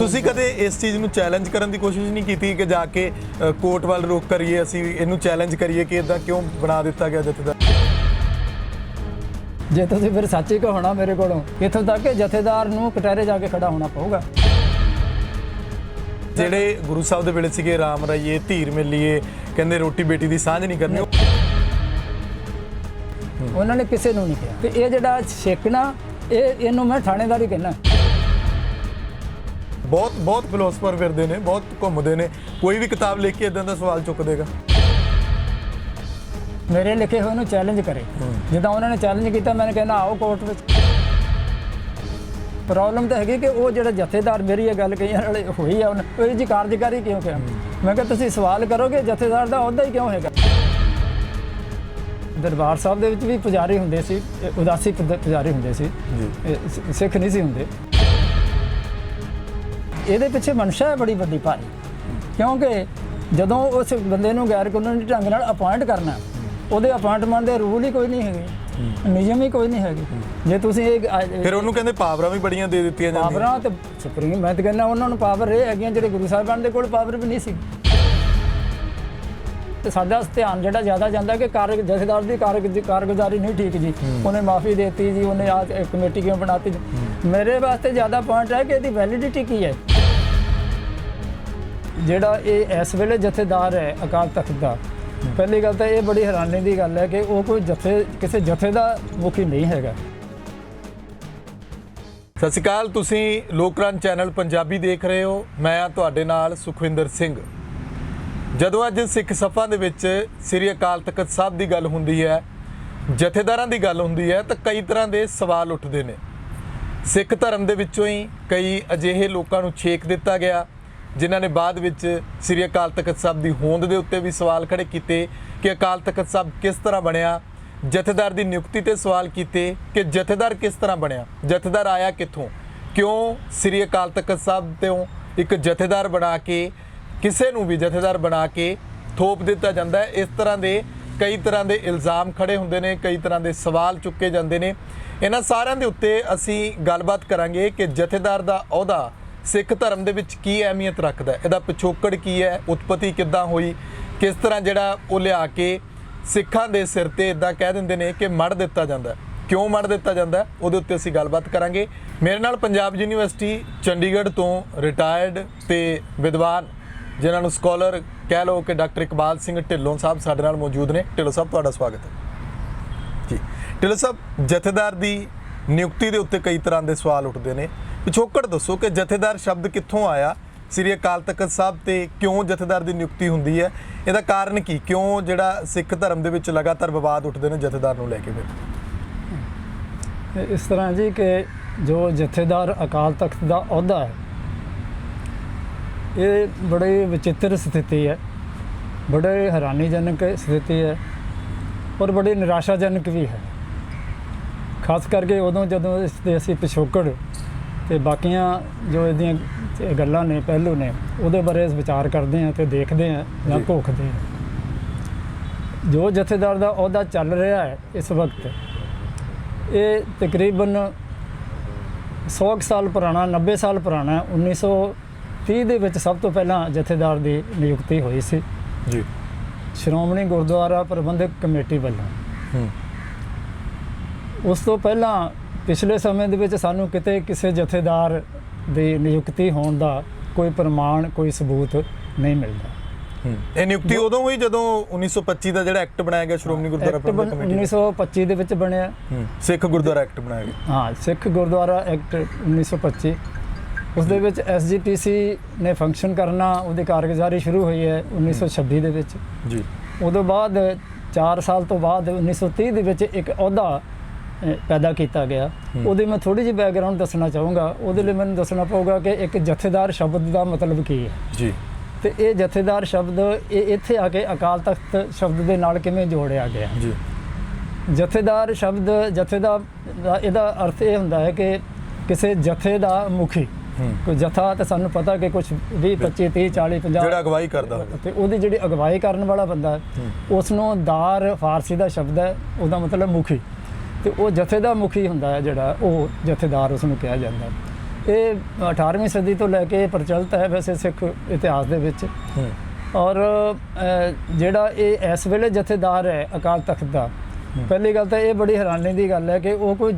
ਤੁਸੀਂ ਕਦੇ ਇਸ ਚੀਜ਼ ਨੂੰ ਚੈਲੰਜ ਕਰਨ ਦੀ ਕੋਸ਼ਿਸ਼ ਨਹੀਂ ਕੀਤੀ ਕਿ ਜਾ ਕੇ ਕੋਰਟ ਵੱਲ ਰੁਖ ਕਰੀਏ, ਅਸੀਂ ਇਹਨੂੰ ਚੈਲੰਜ ਕਰੀਏ ਕਿ ਇਦਾਂ ਕਿਉਂ ਬਣਾ ਦਿੱਤਾ ਗਿਆ ਜਥੇਦਾਰ? ਜੇ ਤੁਸੀਂ ਫਿਰ ਸੱਚ ਹੀ ਕਹੋਣਾ ਮੇਰੇ ਕੋਲੋਂ, ਇੱਥੋਂ ਤੱਕ ਕਿ ਜਥੇਦਾਰ ਨੂੰ ਕਟਹਿਰੇ ਜਾ ਕੇ ਖੜਾ ਹੋਣਾ ਪਊਗਾ। ਜਿਹੜੇ ਗੁਰੂ ਸਾਹਿਬ ਦੇ ਵੇਲੇ ਸੀਗੇ, ਰਾਮ ਰਾਈਏ, ਧੀਰ ਮਿਲੀਏ, ਕਹਿੰਦੇ ਰੋਟੀ ਬੇਟੀ ਦੀ ਸਾਂਝ ਨਹੀਂ ਕਰਨੀ, ਉਹਨਾਂ ਨੇ ਕਿਸੇ ਨੂੰ ਨਹੀਂ ਕਿਹਾ। ਤੇ ਇਹ ਜਿਹੜਾ ਛੇਕਣਾ, ਇਹਨੂੰ ਮੈਂ ਥਾਣੇਦਾਰੀ ਕਹਿਣਾ। ਬਹੁਤ ਫਿਲੋਸਫਰ ਫਿਰਦੇ ਨੇ, ਬਹੁਤ ਘੁੰਮਦੇ ਨੇ, ਕੋਈ ਵੀ ਕਿਤਾਬ ਲਿਖ ਕੇ ਇਦਾਂ ਦਾ ਸਵਾਲ ਚੁੱਕ ਦੇਗਾ। ਮੇਰੇ ਲਿਖੇ ਹੋਏ ਨੂੰ ਚੈਲੰਜ ਕਰੇ। ਜਿੱਦਾਂ ਉਹਨਾਂ ਨੇ ਚੈਲੰਜ ਕੀਤਾ, ਮੈਂ ਕਹਿੰਦਾ ਆਓ ਕੋਰਟ ਵਿੱਚ। ਪ੍ਰੋਬਲਮ ਤਾਂ ਹੈਗੀ ਕਿ ਉਹ ਜਿਹੜਾ ਜਥੇਦਾਰ, ਮੇਰੀ ਇਹ ਗੱਲ ਕਈਆਂ ਨਾਲ ਹੋਈ ਆ, ਉਹ ਜੀ ਕਾਰਜਕਾਰੀ ਕਿਉਂ ਕਿਹਾ? ਮੈਂ ਕਿਹਾ ਤੁਸੀਂ ਸਵਾਲ ਕਰੋ ਕਿ ਜਥੇਦਾਰ ਦਾ ਅਹੁਦਾ ਹੀ ਕਿਉਂ ਹੈਗਾ। ਦਰਬਾਰ ਸਾਹਿਬ ਦੇ ਵਿੱਚ ਵੀ ਪੁਜਾਰੀ ਹੁੰਦੇ ਸੀ, ਉਦਾਸੀ ਪੁਜਾਰੀ ਹੁੰਦੇ ਸੀ, ਸਿੱਖ ਨਹੀਂ ਸੀ ਹੁੰਦੇ। ਇਹਦੇ ਪਿੱਛੇ ਮਨਸ਼ਾ ਹੈ ਬੜੀ ਵੱਡੀ ਭਾਰੀ, ਕਿਉਂਕਿ ਜਦੋਂ ਉਸ ਬੰਦੇ ਨੂੰ ਗੈਰ ਕਾਨੂੰਨੀ ਢੰਗ ਨਾਲ ਅਪਾਇੰਟ ਕਰਨਾ, ਉਹਦੇ ਅਪਾਇੰਟਮੈਂਟ ਦੇ ਰੂਲ ਹੀ ਕੋਈ ਨਹੀਂ ਹੈਗੇ, ਨਿਯਮ ਹੀ ਕੋਈ ਨਹੀਂ ਹੈਗੇ। ਜੇ ਤੁਸੀਂ ਫਿਰ ਉਹਨੂੰ ਕਹਿੰਦੇ ਪਾਵਰਾਂ ਵੀ ਬੜੀਆਂ ਦੇ ਦਿੱਤੀਆਂ ਜਾਂਦੀਆਂ। ਪਾਵਰਾਂ ਤੇ ਸੁਪਰੀਮ, ਮੈਂ ਤਾਂ ਕਹਿੰਦਾ ਉਹਨਾਂ ਨੂੰ ਪਾਵਰ ਇਹ ਹੈਗੀਆਂ ਜਿਹੜੇ ਗੁਰੂ ਸਾਹਿਬਾਨ ਦੇ ਕੋਲ ਪਾਵਰ ਵੀ ਨਹੀਂ ਸੀ। ਤੇ ਸਾਡਾ ਧਿਆਨ ਜਿਹੜਾ ਜ਼ਿਆਦਾ ਜਾਂਦਾ ਕਿ ਜਥੇਦਾਰ ਦੀ ਕਾਰਗੁਜ਼ਾਰੀ ਨਹੀਂ ਠੀਕ ਜੀ, ਉਹਨੇ ਮਾਫੀ ਦੇਤੀ ਜੀ, ਉਹਨੇ ਆ ਕਮੇਟੀ ਕਿਉਂ ਬਣਾਤੀ ਜੀ। ਮੇਰੇ ਵਾਸਤੇ ਜ਼ਿਆਦਾ ਪੁਆਇੰਟ ਹੈ ਕਿ ਇਹਦੀ ਵੈਲਿਡਿਟੀ ਕੀ ਹੈ। ਜਿਹੜਾ ਇਹ ਇਸ ਵੇਲੇ ਜਥੇਦਾਰ ਹੈ ਅਕਾਲ ਤਖਤ ਦਾ, ਪਹਿਲੀ ਗੱਲ ਤਾਂ ਇਹ ਬੜੀ ਹੈਰਾਨੀ ਦੀ ਗੱਲ ਹੈ ਕਿ ਉਹ ਕੋਈ ਕਿਸੇ ਜਥੇ ਦਾ ਮੁਖੀ ਨਹੀਂ ਹੈਗਾ। ਸਤਿ ਸ਼੍ਰੀ ਅਕਾਲ, ਤੁਸੀਂ ਲੋਕਰਾਜ ਚੈਨਲ ਪੰਜਾਬੀ ਦੇਖ ਰਹੇ ਹੋ। ਮੈਂ ਆ ਤੁਹਾਡੇ ਨਾਲ ਸੁਖਵਿੰਦਰ ਸਿੰਘ। ਜਦੋਂ ਅੱਜ ਸਿੱਖ ਸਭਾ ਦੇ ਵਿੱਚ ਸ੍ਰੀ ਅਕਾਲ ਤਖਤ ਸਾਹਿਬ ਦੀ ਗੱਲ ਹੁੰਦੀ ਹੈ, ਜਥੇਦਾਰਾਂ ਦੀ ਗੱਲ ਹੁੰਦੀ ਹੈ, ਤਾਂ ਕਈ ਤਰ੍ਹਾਂ ਦੇ ਸਵਾਲ ਉੱਠਦੇ ਨੇ। ਸਿੱਖ ਧਰਮ ਦੇ ਵਿੱਚੋਂ ਹੀ ਕਈ ਅਜਿਹੇ ਲੋਕਾਂ ਨੂੰ ਛੇਕ ਦਿੱਤਾ ਗਿਆ ਜਿਨ੍ਹਾਂ ਨੇ ਬਾਅਦ ਵਿੱਚ ਸ੍ਰੀ ਅਕਾਲ ਤਖਤ ਸਾਹਿਬ ਦੀ ਹੋਂਦ ਦੇ ਉੱਤੇ ਵੀ ਸਵਾਲ ਖੜੇ ਕੀਤੇ ਕਿ ਅਕਾਲ ਤਖਤ ਸਾਹਿਬ ਕਿਸ ਤਰ੍ਹਾਂ ਬਣਿਆ। ਜਥੇਦਾਰ ਦੀ ਨਿਯੁਕਤੀ ਤੇ ਸਵਾਲ ਕੀਤੇ ਕਿ ਜਥੇਦਾਰ ਕਿਸ ਤਰ੍ਹਾਂ ਬਣਿਆ, ਜਥੇਦਾਰ ਆਇਆ ਕਿੱਥੋਂ, ਕਿਉਂ ਸ੍ਰੀ ਅਕਾਲ ਤਖਤ ਸਾਹਿਬ ਤੋਂ ਇੱਕ ਜਥੇਦਾਰ ਬਣਾ ਕੇ ਕਿਸੇ ਨੂੰ ਵੀ ਜਥੇਦਾਰ ਬਣਾ ਕੇ ਥੋਪ ਦਿੱਤਾ ਜਾਂਦਾ ਹੈ। ਇਸ ਤਰ੍ਹਾਂ ਦੇ ਕਈ ਤਰ੍ਹਾਂ ਦੇ ਇਲਜ਼ਾਮ ਖੜੇ ਹੁੰਦੇ ਨੇ, ਕਈ ਤਰ੍ਹਾਂ ਦੇ ਸਵਾਲ ਚੁੱਕੇ ਜਾਂਦੇ ਨੇ। ਇਹਨਾਂ ਸਾਰਿਆਂ ਦੇ ਉੱਤੇ ਅਸੀਂ ਗੱਲਬਾਤ ਕਰਾਂਗੇ ਕਿ ਜਥੇਦਾਰ ਦਾ ਅਹੁਦਾ ਸਿੱਖ ਧਰਮ ਦੇ ਵਿੱਚ ਕੀ ਅਹਿਮੀਅਤ ਰੱਖਦਾ ਹੈ, ਇਹਦਾ ਪਿਛੋਕੜ ਕੀ ਹੈ, ਉਤਪਤੀ ਕਿੱਦਾਂ ਹੋਈ, ਕਿਸ ਤਰ੍ਹਾਂ ਜਿਹੜਾ ਉਹ ਲਿਆ ਕੇ ਸਿੱਖਾਂ ਦੇ ਸਿਰ ਤੇ ਇਦਾਂ ਕਹਿ ਦਿੰਦੇ ਨੇ ਕਿ ਮੜ ਦਿੱਤਾ ਜਾਂਦਾ, ਕਿਉਂ ਮੜ ਦਿੱਤਾ ਜਾਂਦਾ, ਉਹਦੇ ਉੱਤੇ ਅਸੀਂ ਗੱਲਬਾਤ ਕਰਾਂਗੇ। ਮੇਰੇ ਨਾਲ ਪੰਜਾਬ ਯੂਨੀਵਰਸਿਟੀ ਚੰਡੀਗੜ੍ਹ ਤੋਂ ਰਿਟਾਇਰਡ ਤੇ ਵਿਦਵਾਨ, ਜਿਨ੍ਹਾਂ ਨੂੰ ਸਕਾਲਰ ਕਹਿ ਲਓ ਕਿ ਡਾਕਟਰ ਇਕਬਾਲ ਸਿੰਘ ਢਿੱਲੋਂ ਸਾਹਿਬ ਸਾਡੇ ਨਾਲ ਮੌਜੂਦ ਨੇ। ਢਿੱਲੋਂ ਸਾਹਿਬ, ਤੁਹਾਡਾ ਸਵਾਗਤ ਹੈ ਜੀ। ਢਿੱਲੋਂ ਸਾਹਿਬ, ਜਥੇਦਾਰ ਦੀ ਨਿਯੁਕਤੀ ਦੇ ਉੱਤੇ ਕਈ ਤਰ੍ਹਾਂ ਦੇ ਸਵਾਲ ਉੱਠਦੇ ਨੇ। ਪਿਛੋਕੜ ਦੱਸੋ ਕਿ ਜਥੇਦਾਰ ਸ਼ਬਦ ਕਿੱਥੋਂ ਆਇਆ ਸ੍ਰੀ ਅਕਾਲ ਤਖਤ ਸਾਹਿਬ ਤੇ, ਕਿਉਂ ਜਥੇਦਾਰ ਦੀ ਨਿਯੁਕਤੀ ਹੁੰਦੀ ਹੈ, ਇਹਦਾ ਕਾਰਨ ਕੀ, ਕਿਉਂ ਜਿਹੜਾ ਸਿੱਖ ਧਰਮ ਦੇ ਵਿੱਚ ਲਗਾਤਾਰ ਵਿਵਾਦ ਉੱਠਦੇ ਨੇ ਜਥੇਦਾਰ ਨੂੰ ਲੈ ਕੇ? ਫਿਰ ਇਸ ਤਰ੍ਹਾਂ ਜੀ ਕਿ ਜੋ ਜਥੇਦਾਰ ਅਕਾਲ ਤਖਤ ਦਾ ਅਹੁਦਾ ਹੈ, ਇਹ ਬੜੀ ਵਿਚਿੱਤਰ ਸਥਿਤੀ ਹੈ, ਬੜੇ ਹੈਰਾਨੀਜਨਕ ਸਥਿਤੀ ਹੈ, ਔਰ ਬੜੀ ਨਿਰਾਸ਼ਾਜਨਕ ਵੀ ਹੈ। ਖਾਸ ਕਰਕੇ ਉਦੋਂ ਜਦੋਂ ਇਸ ਦੇ ਅਸੀਂ ਪਿਛੋਕੜ ਤੇ ਬਾਕੀਆਂ ਜੋ ਇਹਦੀਆਂ ਗੱਲਾਂ ਨੇ, ਪਹਿਲੂ ਨੇ, ਉਹਦੇ ਬਾਰੇ ਵਿਚਾਰ ਕਰਦੇ ਹਾਂ ਤੇ ਦੇਖਦੇ ਹਾਂ ਜਾਂ ਘੋਖਦੇ ਹਾਂ। ਜੋ ਜਥੇਦਾਰ ਦਾ ਅਹੁਦਾ ਚੱਲ ਰਿਹਾ ਹੈ ਇਸ ਵਕਤ, ਇਹ ਤਕਰੀਬਨ 100 ਸਾਲ ਪੁਰਾਣਾ, 90 ਸਾਲ ਪੁਰਾਣਾ। 1930 ਦੇ ਵਿੱਚ ਸਭ ਤੋਂ ਪਹਿਲਾਂ ਜਥੇਦਾਰ ਦੀ ਨਿਯੁਕਤੀ ਹੋਈ ਸੀ ਜੀ, ਸ਼੍ਰੋਮਣੀ ਗੁਰਦੁਆਰਾ ਪ੍ਰਬੰਧਕ ਕਮੇਟੀ ਵੱਲੋਂ। ਉਸ ਤੋਂ ਪਹਿਲਾਂ ਪਿਛਲੇ ਸਮੇਂ ਦੇ ਵਿੱਚ ਸਾਨੂੰ ਕਿਤੇ ਕਿਸੇ ਜਥੇਦਾਰ ਦੀ ਨਿਯੁਕਤੀ ਹੋਣ ਦਾ ਕੋਈ ਪ੍ਰਮਾਣ, ਕੋਈ ਸਬੂਤ ਨਹੀਂ ਮਿਲਦਾ। ਇਹ ਨਿਯੁਕਤੀ ਉਦੋਂ ਹੋਈ ਜਦੋਂ 1925 ਦਾ ਜਿਹੜਾ ਐਕਟ ਬਣਾਇਆ ਗਿਆ, ਸ਼੍ਰੋਮਣੀ ਗੁਰਦੁਆਰਾ ਪ੍ਰਬੰਧਕ ਕਮੇਟੀ 1925 ਦੇ ਵਿੱਚ ਬਣਿਆ, ਸਿੱਖ ਗੁਰਦੁਆਰਾ ਐਕਟ ਬਣਾਇਆ ਗਿਆ। ਹਾਂ, ਸਿੱਖ ਗੁਰਦੁਆਰਾ ਐਕਟ 1925। ਉਸ ਦੇ ਵਿੱਚ SGPC ਨੇ ਫੰਕਸ਼ਨ ਕਰਨਾ, ਉਹਦੀ ਕਾਰਗੁਜ਼ਾਰੀ ਸ਼ੁਰੂ ਹੋਈ ਹੈ 1926 ਦੇ ਵਿੱਚ ਜੀ। ਉਦੋਂ ਬਾਅਦ 4 ਸਾਲ ਤੋਂ ਬਾਅਦ 1930 ਦੇ ਵਿੱਚ ਇੱਕ ਅਹੁਦਾ ਪੈਦਾ ਕੀਤਾ ਗਿਆ। ਉਹਦੇ ਮੈਂ ਥੋੜ੍ਹੀ ਜਿਹੀ ਬੈਕਗਰਾਊਂਡ ਦੱਸਣਾ ਚਾਹੂੰਗਾ। ਉਹਦੇ ਲਈ ਮੈਨੂੰ ਦੱਸਣਾ ਪਊਗਾ ਕਿ ਇੱਕ ਜਥੇਦਾਰ ਸ਼ਬਦ ਦਾ ਮਤਲਬ ਕੀ ਹੈ ਜੀ, ਤੇ ਇਹ ਜਥੇਦਾਰ ਸ਼ਬਦ ਇਹ ਇੱਥੇ ਆ ਕੇ ਅਕਾਲ ਤਖਤ ਸ਼ਬਦ ਦੇ ਨਾਲ ਕਿਵੇਂ ਜੋੜਿਆ ਗਿਆ ਜੀ। ਜਥੇਦਾਰ ਸ਼ਬਦ, ਜਥੇ ਦਾ ਇਹਦਾ ਅਰਥ ਇਹ ਹੁੰਦਾ ਹੈ ਕਿ ਕਿਸੇ ਜਥੇ ਦਾ ਮੁਖੀ। ਕੋਈ ਜਥਾ ਤਾਂ ਸਾਨੂੰ ਪਤਾ ਕਿ ਕੁਛ 20, 25, 30, 40, 50 ਜਿਹੜਾ ਅਗਵਾਈ ਕਰਦਾ ਹੋਵੇ, ਤੇ ਉਹਦੀ ਜਿਹੜੀ ਅਗਵਾਈ ਕਰਨ ਵਾਲਾ ਬੰਦਾ, ਉਸ ਨੂੰ ਦਾਰ ਫਾਰਸੀ ਦਾ ਸ਼ਬਦ ਹੈ, ਉਹਦਾ ਮਤਲਬ ਮੁਖੀ। ਤੇ ਉਹ ਜਥੇ ਦਾ ਮੁਖੀ ਹੁੰਦਾ ਹੈ ਜਿਹੜਾ, ਉਹ ਜਥੇਦਾਰ ਉਸ ਨੂੰ ਕਿਹਾ ਜਾਂਦਾ। ਇਹ 18ਵੀਂ ਸਦੀ ਤੋਂ ਲੈ ਕੇ ਪ੍ਰਚਲਿਤ ਹੈ ਵੈਸੇ ਸਿੱਖ ਇਤਿਹਾਸ ਦੇ ਵਿੱਚ। ਔਰ ਜਿਹੜਾ ਇਹ ਇਸ ਵੇਲੇ ਜਥੇਦਾਰ ਹੈ ਅਕਾਲ ਤਖਤ ਦਾ, ਪਹਿਲੀ ਗੱਲ ਤਾਂ ਇਹ ਬੜੀ ਹੈਰਾਨੀ ਦੀ ਗੱਲ ਹੈ ਕਿ ਉਹ ਕੋਈ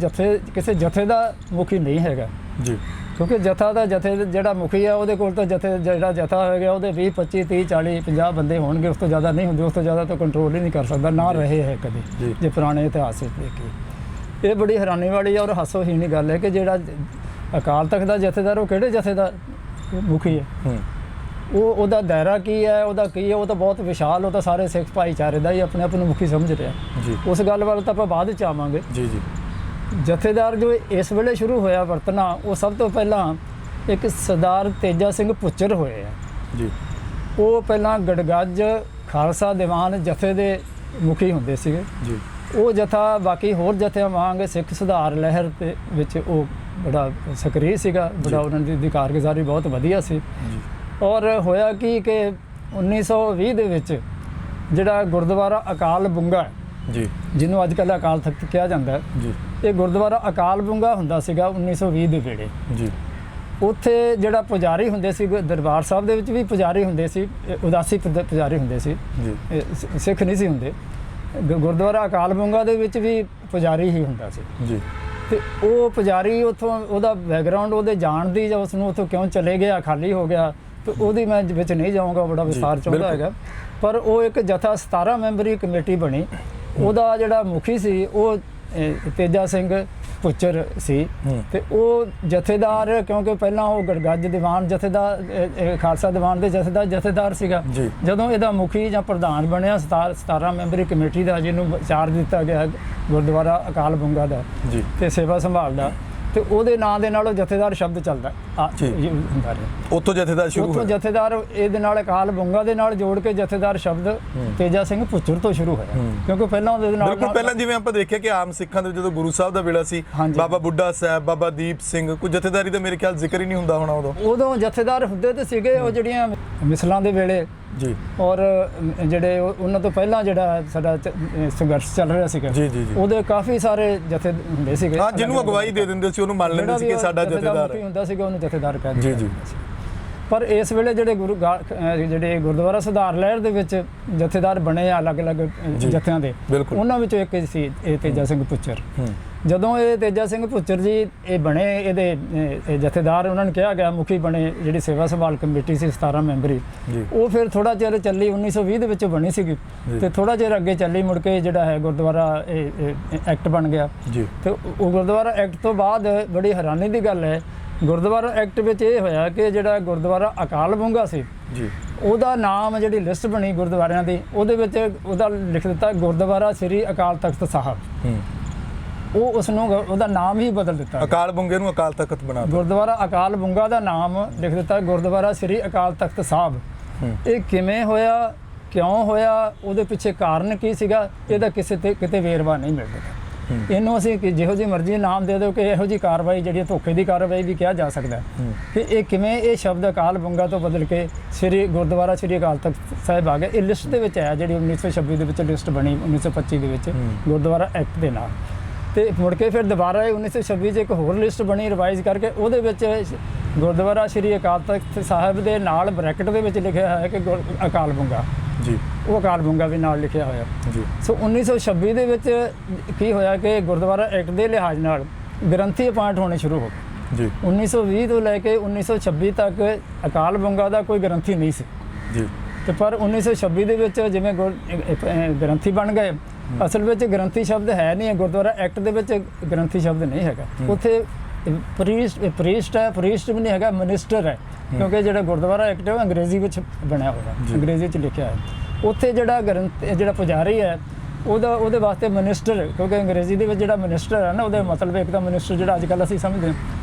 ਕਿਸੇ ਜਥੇ ਦਾ ਮੁਖੀ ਨਹੀਂ ਹੈਗਾ ਜੀ, ਕਿਉਂਕਿ ਜਥੇ ਜਿਹੜਾ ਮੁਖੀ ਆ ਉਹਦੇ ਕੋਲ ਤਾਂ ਜਿਹੜਾ ਜਥਾ ਹੋਏਗਾ ਉਹਦੇ 20 25 30 40 50 ਬੰਦੇ ਹੋਣਗੇ, ਉਸ ਤੋਂ ਜ਼ਿਆਦਾ ਨਹੀਂ ਹੁੰਦੇ, ਉਸ ਤੋਂ ਜ਼ਿਆਦਾ ਤਾਂ ਕੰਟਰੋਲ ਹੀ ਨਹੀਂ ਕਰ ਸਕਦਾ, ਨਾ ਰਹੇ ਹੈ ਕਦੇ ਜੇ ਪੁਰਾਣੇ ਇਤਿਹਾਸ ਵਿੱਚ ਦੇਖੀਏ। ਇਹ ਬੜੀ ਹੈਰਾਨੀ ਵਾਲੀ ਔਰ ਹਾਸੋਹੀਣੀ ਗੱਲ ਹੈ ਕਿ ਜਿਹੜਾ ਅਕਾਲ ਤਖਤ ਦਾ ਜਥੇਦਾਰ ਉਹ ਕਿਹੜੇ ਜਥੇ ਦਾ ਮੁਖੀ ਹੈ, ਉਹਦਾ ਦਾਇਰਾ ਕੀ ਹੈ, ਉਹਦਾ ਕੀ ਹੈ, ਉਹ ਤਾਂ ਬਹੁਤ ਵਿਸ਼ਾਲ, ਉਹ ਤਾਂ ਸਾਰੇ ਸਿੱਖ ਭਾਈਚਾਰੇ ਦਾ ਹੀ ਆਪਣੇ ਆਪ ਨੂੰ ਮੁਖੀ ਸਮਝ ਰਿਹਾ ਜੀ। ਉਸ ਗੱਲ ਵੱਲ ਤਾਂ ਆਪਾਂ ਬਾਅਦ ਵਿੱਚ ਆਵਾਂਗੇ ਜੀ। ਜਥੇਦਾਰ ਜੋ ਇਸ ਵੇਲੇ ਸ਼ੁਰੂ ਹੋਇਆ ਵਰਤਣਾ, ਉਹ ਸਭ ਤੋਂ ਪਹਿਲਾਂ ਇੱਕ ਸਰਦਾਰ ਤੇਜਾ ਸਿੰਘ ਭੁੱਚਰ ਹੋਏ ਆ ਜੀ। ਉਹ ਪਹਿਲਾਂ ਗੜਗੱਜ ਖਾਲਸਾ ਦੀਵਾਨ ਜਥੇ ਦੇ ਮੁਖੀ ਹੁੰਦੇ ਸੀਗੇ ਜੀ। ਉਹ ਜਥਾ ਬਾਕੀ ਹੋਰ ਜਥਿਆਂ ਵਾਂਗ ਸਿੱਖ ਸੁਧਾਰ ਲਹਿਰ ਦੇ ਵਿੱਚ ਉਹ ਬੜਾ ਸਕਰੀय ਸੀਗਾ, ਬੜਾ ਉਹਨਾਂ ਦੀ ਕਾਰਗੁਜ਼ਾਰੀ ਬਹੁਤ ਵਧੀਆ ਸੀ। ਔਰ ਹੋਇਆ ਕਿ 1920 ਦੇ ਵਿੱਚ ਜਿਹੜਾ ਗੁਰਦੁਆਰਾ ਅਕਾਲ ਬੁੰਗਾ ਜੀ, ਜਿਹਨੂੰ ਅੱਜ ਕੱਲ੍ਹ ਅਕਾਲ ਤਖਤ ਕਿਹਾ ਜਾਂਦਾ ਜੀ, ਇਹ ਗੁਰਦੁਆਰਾ ਅਕਾਲ ਬੁੰਗਾ ਹੁੰਦਾ ਸੀਗਾ 1920 ਦੇ ਵੇਲੇ ਜੀ। ਉੱਥੇ ਜਿਹੜਾ ਪੁਜਾਰੀ ਹੁੰਦੇ ਸੀ, ਦਰਬਾਰ ਸਾਹਿਬ ਦੇ ਵਿੱਚ ਵੀ ਪੁਜਾਰੀ ਹੁੰਦੇ ਸੀ, ਉਦਾਸੀ ਪੁਜਾਰੀ ਹੁੰਦੇ ਸੀ ਜੀ, ਸਿੱਖ ਨਹੀਂ ਸੀ ਹੁੰਦੇ। ਗੁਰਦੁਆਰਾ ਅਕਾਲ ਬੁੰਗਾ ਦੇ ਵਿੱਚ ਵੀ ਪੁਜਾਰੀ ਹੀ ਹੁੰਦਾ ਸੀ ਜੀ। ਤੇ ਉਹ ਪੁਜਾਰੀ ਉੱਥੋਂ, ਉਹਦਾ ਬੈਕਗਰਾਊਂਡ, ਉਹਦੇ ਜਾਣ ਦੀ ਜਾਂ ਉਸ ਨੂੰ ਉੱਥੋਂ ਕਿਉਂ ਚਲੇ ਗਿਆ, ਖਾਲੀ ਹੋ ਗਿਆ, ਤੇ ਉਹਦੀ ਮੈਂ ਵਿੱਚ ਨਹੀਂ ਜਾਊਂਗਾ, ਬੜਾ ਵਿਸਥਾਰ ਚਾਹੁੰਦਾ ਹੈਗਾ। ਪਰ ਉਹ ਇੱਕ ਜਥਾ 17 ਮੈਂਬਰੀ ਕਮੇਟੀ ਬਣੀ, ਉਹਦਾ ਜਿਹੜਾ ਮੁਖੀ ਸੀ ਉਹ ਤੇਜਾ ਸਿੰਘ ਭੁੱਚਰ ਸੀ। ਤੇ ਉਹ ਜਥੇਦਾਰ, ਕਿਉਂਕਿ ਪਹਿਲਾਂ ਉਹ ਗੜਗੱਜ ਦੀਵਾਨ ਜਥੇਦਾਰ, ਖਾਲਸਾ ਦੀਵਾਨ ਦੇ ਜਥੇਦਾਰ ਸੀਗਾ, ਜਦੋਂ ਇਹਦਾ ਮੁਖੀ ਜਾਂ ਪ੍ਰਧਾਨ ਬਣਿਆ 17 ਮੈਂਬਰੀ ਕਮੇਟੀ ਦਾ, ਜਿਹਨੂੰ ਚਾਰਜ ਦਿੱਤਾ ਗਿਆ ਗੁਰਦੁਆਰਾ ਅਕਾਲ ਬੁੰਗਾ ਦਾ ਤੇ ਸੇਵਾ ਸੰਭਾਲ ਦਾ, ਤੇ ਉਹਦੇ ਨਾਂ ਦੇ ਨਾਲ ਉਹ ਜਥੇਦਾਰ ਸ਼ਬਦ ਚੱਲਦਾ ਹੁੰਦਾ ਰਿਹਾ। ਉੱਥੋਂ ਜਥੇਦਾਰ ਸ਼ੁਰੂ ਹੋਇਆ, ਉੱਥੋਂ ਜਥੇਦਾਰ ਇਹਦੇ ਨਾਲ ਅਕਾਲ ਬੁੰਗਾ ਦੇ ਨਾਲ ਜੋੜ ਕੇ ਜਥੇਦਾਰ ਸ਼ਬਦ ਤੇਜਾ ਸਿੰਘ ਭੁੱਚਰ ਤੋਂ ਸ਼ੁਰੂ ਹੋਇਆ, ਕਿਉਂਕਿ ਪਹਿਲਾਂ ਉਹਦੇ ਨਾਲ ਬਿਲਕੁਲ ਪਹਿਲਾਂ ਜਿਵੇਂ ਆਪਾਂ ਦੇਖਿਆ ਕਿ ਆਮ ਸਿੱਖਾਂ ਦੇ ਜਦੋਂ ਗੁਰੂ ਸਾਹਿਬ ਦਾ ਵੇਲਾ ਸੀ, ਬਾਬਾ ਬੁੱਢਾ ਸਾਹਿਬ, ਬਾਬਾ ਦੀਪ ਸਿੰਘ, ਕੋਈ ਜਥੇਦਾਰੀ ਦਾ ਮੇਰੇ ਖਿਆਲ ਜ਼ਿਕਰ ਹੀ ਨਹੀਂ ਹੁੰਦਾ ਹੋਣਾ ਉਦੋਂ ਜਥੇਦਾਰ ਹੁੰਦੇ ਤੇ ਸੀਗੇ ਉਹ ਜਿਹੜੀਆਂ ਮਿਸਲਾਂ ਦੇ ਵੇਲੇ ਜੀ, ਔਰ ਜਿਹੜੇ ਉਹਨਾਂ ਤੋਂ ਪਹਿਲਾਂ ਜਿਹੜਾ ਸਾਡਾ ਸੰਘਰਸ਼ ਚੱਲ ਰਿਹਾ ਸੀਗਾ ਉਹਦੇ ਕਾਫੀ ਸਾਰੇ ਜਥੇ ਹੁੰਦੇ ਸੀਗੇ, ਜਿਹਨੂੰ ਅਗਵਾਈ ਦੇ ਦਿੰਦੇ ਸੀ, ਉਹਨੂੰ ਮੰਨ ਲੈਂਦੇ ਸੀ ਕਿ ਸਾਡਾ ਜਥੇਦਾਰ ਹੁੰਦਾ ਸੀਗਾ, ਉਹਨੂੰ ਜਥੇਦਾਰ ਕਹਿ ਦਿੰਦੇ ਸੀ। ਪਰ ਇਸ ਵੇਲੇ ਜਿਹੜੇ ਜਿਹੜੇ ਗੁਰਦੁਆਰਾ ਸੁਧਾਰ ਲਹਿਰ ਦੇ ਵਿੱਚ ਜਥੇਦਾਰ ਬਣੇ ਆ ਅਲੱਗ-ਅਲੱਗ ਜਥਿਆਂ ਦੇ, ਉਹਨਾਂ ਵਿੱਚੋਂ ਇੱਕ ਸੀ ਇਹ ਤੇਜਾ ਸਿੰਘ ਭੁੱਚਰ। ਜਦੋਂ ਇਹ ਤੇਜਾ ਸਿੰਘ ਭੁੱਚਰ ਜੀ ਇਹ ਬਣੇ, ਇਹਦੇ ਜਥੇਦਾਰ ਉਹਨਾਂ ਨੂੰ ਕਿਹਾ ਗਿਆ, ਮੁਖੀ ਬਣੇ, ਜਿਹੜੀ ਸੇਵਾ ਸੰਭਾਲ ਕਮੇਟੀ ਸੀ 17 ਮੈਂਬਰੀ, ਉਹ ਫਿਰ ਥੋੜਾ ਚਿਰ ਚੱਲੀ, 1920 ਦੇ ਵਿੱਚ ਬਣੀ ਸੀਗੀ, ਤੇ ਥੋੜਾ ਚਿਰ ਅੱਗੇ ਚੱਲੀ, ਮੁੜ ਕੇ ਜਿਹੜਾ ਹੈ ਗੁਰਦੁਆਰਾ ਐਕਟ ਬਣ ਗਿਆ। ਤੇ ਉਹ ਗੁਰਦੁਆਰਾ ਐਕਟ ਤੋਂ ਬਾਅਦ ਬੜੀ ਹੈਰਾਨੀ ਦੀ ਗੱਲ ਹੈ, ਗੁਰਦੁਆਰਾ ਐਕਟ ਵਿੱਚ ਇਹ ਹੋਇਆ ਕਿ ਜਿਹੜਾ ਗੁਰਦੁਆਰਾ ਅਕਾਲ ਬੁੰਗਾ ਸੀ ਉਹਦਾ ਨਾਮ, ਜਿਹੜੀ ਲਿਸਟ ਬਣੀ ਗੁਰਦੁਆਰਿਆਂ ਦੀ, ਉਹਦੇ ਵਿੱਚ ਉਹਦਾ ਲਿਖ ਦਿੱਤਾ ਗੁਰਦੁਆਰਾ ਸ੍ਰੀ ਅਕਾਲ ਤਖਤ ਸਾਹਿਬ। ਉਹ ਉਸ ਨੂੰ ਉਹਦਾ ਨਾਮ ਹੀ ਬਦਲ ਦਿੱਤਾ, ਅਕਾਲ ਬੁੰਗੇ ਨੂੰ ਅਕਾਲ ਤਖਤ ਬਣਾ ਦਿੱਤਾ। ਗੁਰਦੁਆਰਾ ਅਕਾਲ ਬੁੰਗਾ ਦਾ ਨਾਮ ਲਿਖ ਦਿੱਤਾ ਗੁਰਦੁਆਰਾ ਸ੍ਰੀ ਅਕਾਲ ਤਖਤ ਸਾਹਿਬ। ਇਹ ਕਿਵੇਂ ਹੋਇਆ, ਕਿਉਂ ਹੋਇਆ, ਉਹਦੇ ਪਿੱਛੇ ਕਾਰਨ ਕੀ ਸੀਗਾ, ਇਹਦਾ ਕਿਤੇ ਵੇਰਵਾ ਨਹੀਂ ਮਿਲਦਾ। ਇਹਨੂੰ ਅਸੀਂ ਜਿਹੋ ਜਿਹੀ ਮਰਜ਼ੀ ਨਾਮ ਦੇ ਦਿਓ ਕਿ ਇਹੋ ਜਿਹੀ ਕਾਰਵਾਈ ਜਿਹੜੀ ਧੋਖੇ ਦੀ ਕਾਰਵਾਈ ਵੀ ਕਿਹਾ ਜਾ ਸਕਦਾ ਕਿ ਇਹ ਕਿਵੇਂ ਇਹ ਸ਼ਬਦ ਅਕਾਲ ਬੁੰਗਾ ਤੋਂ ਬਦਲ ਕੇ ਗੁਰਦੁਆਰਾ ਸ੍ਰੀ ਅਕਾਲ ਤਖਤ ਸਾਹਿਬ ਆ ਗਿਆ। ਇਹ ਲਿਸਟ ਦੇ ਵਿੱਚ ਆਇਆ, ਜਿਹੜੀ 1926 ਦੇ ਵਿੱਚ ਲਿਸਟ ਬਣੀ 1925 ਦੇ ਵਿੱਚ ਗੁਰਦੁਆਰਾ ਐਕਟ ਦੇ ਨਾਲ। ਤੇ ਮੁੜ ਕੇ ਫਿਰ ਦੁਬਾਰਾ 1926 'ਚ ਇੱਕ ਹੋਰ ਲਿਸਟ ਬਣੀ ਰਿਵਾਈਜ਼ ਕਰਕੇ, ਉਹਦੇ ਵਿੱਚ ਗੁਰਦੁਆਰਾ ਸ੍ਰੀ ਅਕਾਲ ਤਖਤ ਸਾਹਿਬ ਦੇ ਨਾਲ ਬ੍ਰੈਕਟ ਦੇ ਵਿੱਚ ਲਿਖਿਆ ਹੋਇਆ ਕਿ ਅਕਾਲ ਬੁੰਗਾ ਜੀ, ਉਹ ਅਕਾਲ ਬੁੰਗਾ ਵੀ ਨਾਲ ਲਿਖਿਆ ਹੋਇਆ ਜੀ। ਸੋ 1926 ਦੇ ਵਿੱਚ ਕੀ ਹੋਇਆ ਕਿ ਗੁਰਦੁਆਰਾ ਐਕਟ ਦੇ ਲਿਹਾਜ਼ ਨਾਲ ਗ੍ਰੰਥੀ ਅਪਾਇੰਟ ਹੋਣੇ ਸ਼ੁਰੂ ਹੋ ਗਏ ਜੀ। 1920 ਤੋਂ ਲੈ ਕੇ 1926 ਤੱਕ ਅਕਾਲ ਬੁੰਗਾ ਦਾ ਕੋਈ ਗ੍ਰੰਥੀ ਨਹੀਂ ਸੀ ਜੀ। ਤੇ ਪਰ 1926 ਦੇ ਵਿੱਚ ਜਿਵੇਂ ਗ੍ਰੰਥੀ ਬਣ ਗਏ, ਅਸਲ ਵਿੱਚ ਗ੍ਰੰਥੀ ਸ਼ਬਦ ਹੈ ਨਹੀਂ, ਗੁਰਦੁਆਰਾ ਐਕਟ ਦੇ ਵਿੱਚ ਗ੍ਰੰਥੀ ਸ਼ਬਦ ਨਹੀਂ ਹੈਗਾ। ਉੱਥੇ ਪ੍ਰੀਸਟ ਹੈ, ਪ੍ਰੀਸਟ ਵੀ ਨਹੀਂ ਹੈਗਾ, ਮਿਨਿਸਟਰ ਹੈ, ਕਿਉਂਕਿ ਜਿਹੜਾ ਗੁਰਦੁਆਰਾ ਐਕਟ ਹੈ ਉਹ ਅੰਗਰੇਜ਼ੀ ਵਿੱਚ ਬਣਿਆ ਹੋਇਆ, ਅੰਗਰੇਜ਼ੀ 'ਚ ਲਿਖਿਆ ਹੈ। ਉੱਥੇ ਜਿਹੜਾ ਪੁਜਾਰੀ ਹੈ ਉਹਦੇ ਵਾਸਤੇ ਮਿਨਿਸਟਰ, ਕਿਉਂਕਿ ਅੰਗਰੇਜ਼ੀ ਦੇ ਵਿੱਚ ਜਿਹੜਾ ਮਿਨਿਸਟਰ ਹੈ ਨਾ, ਉਹਦਾ ਮਤਲਬ ਇੱਕ ਤਾਂ ਮਿਨਿਸਟਰ ਜਿਹੜਾ ਅੱਜ ਕੱਲ੍ਹ ਅਸੀਂ ਸਮਝਦੇ ਹਾਂ,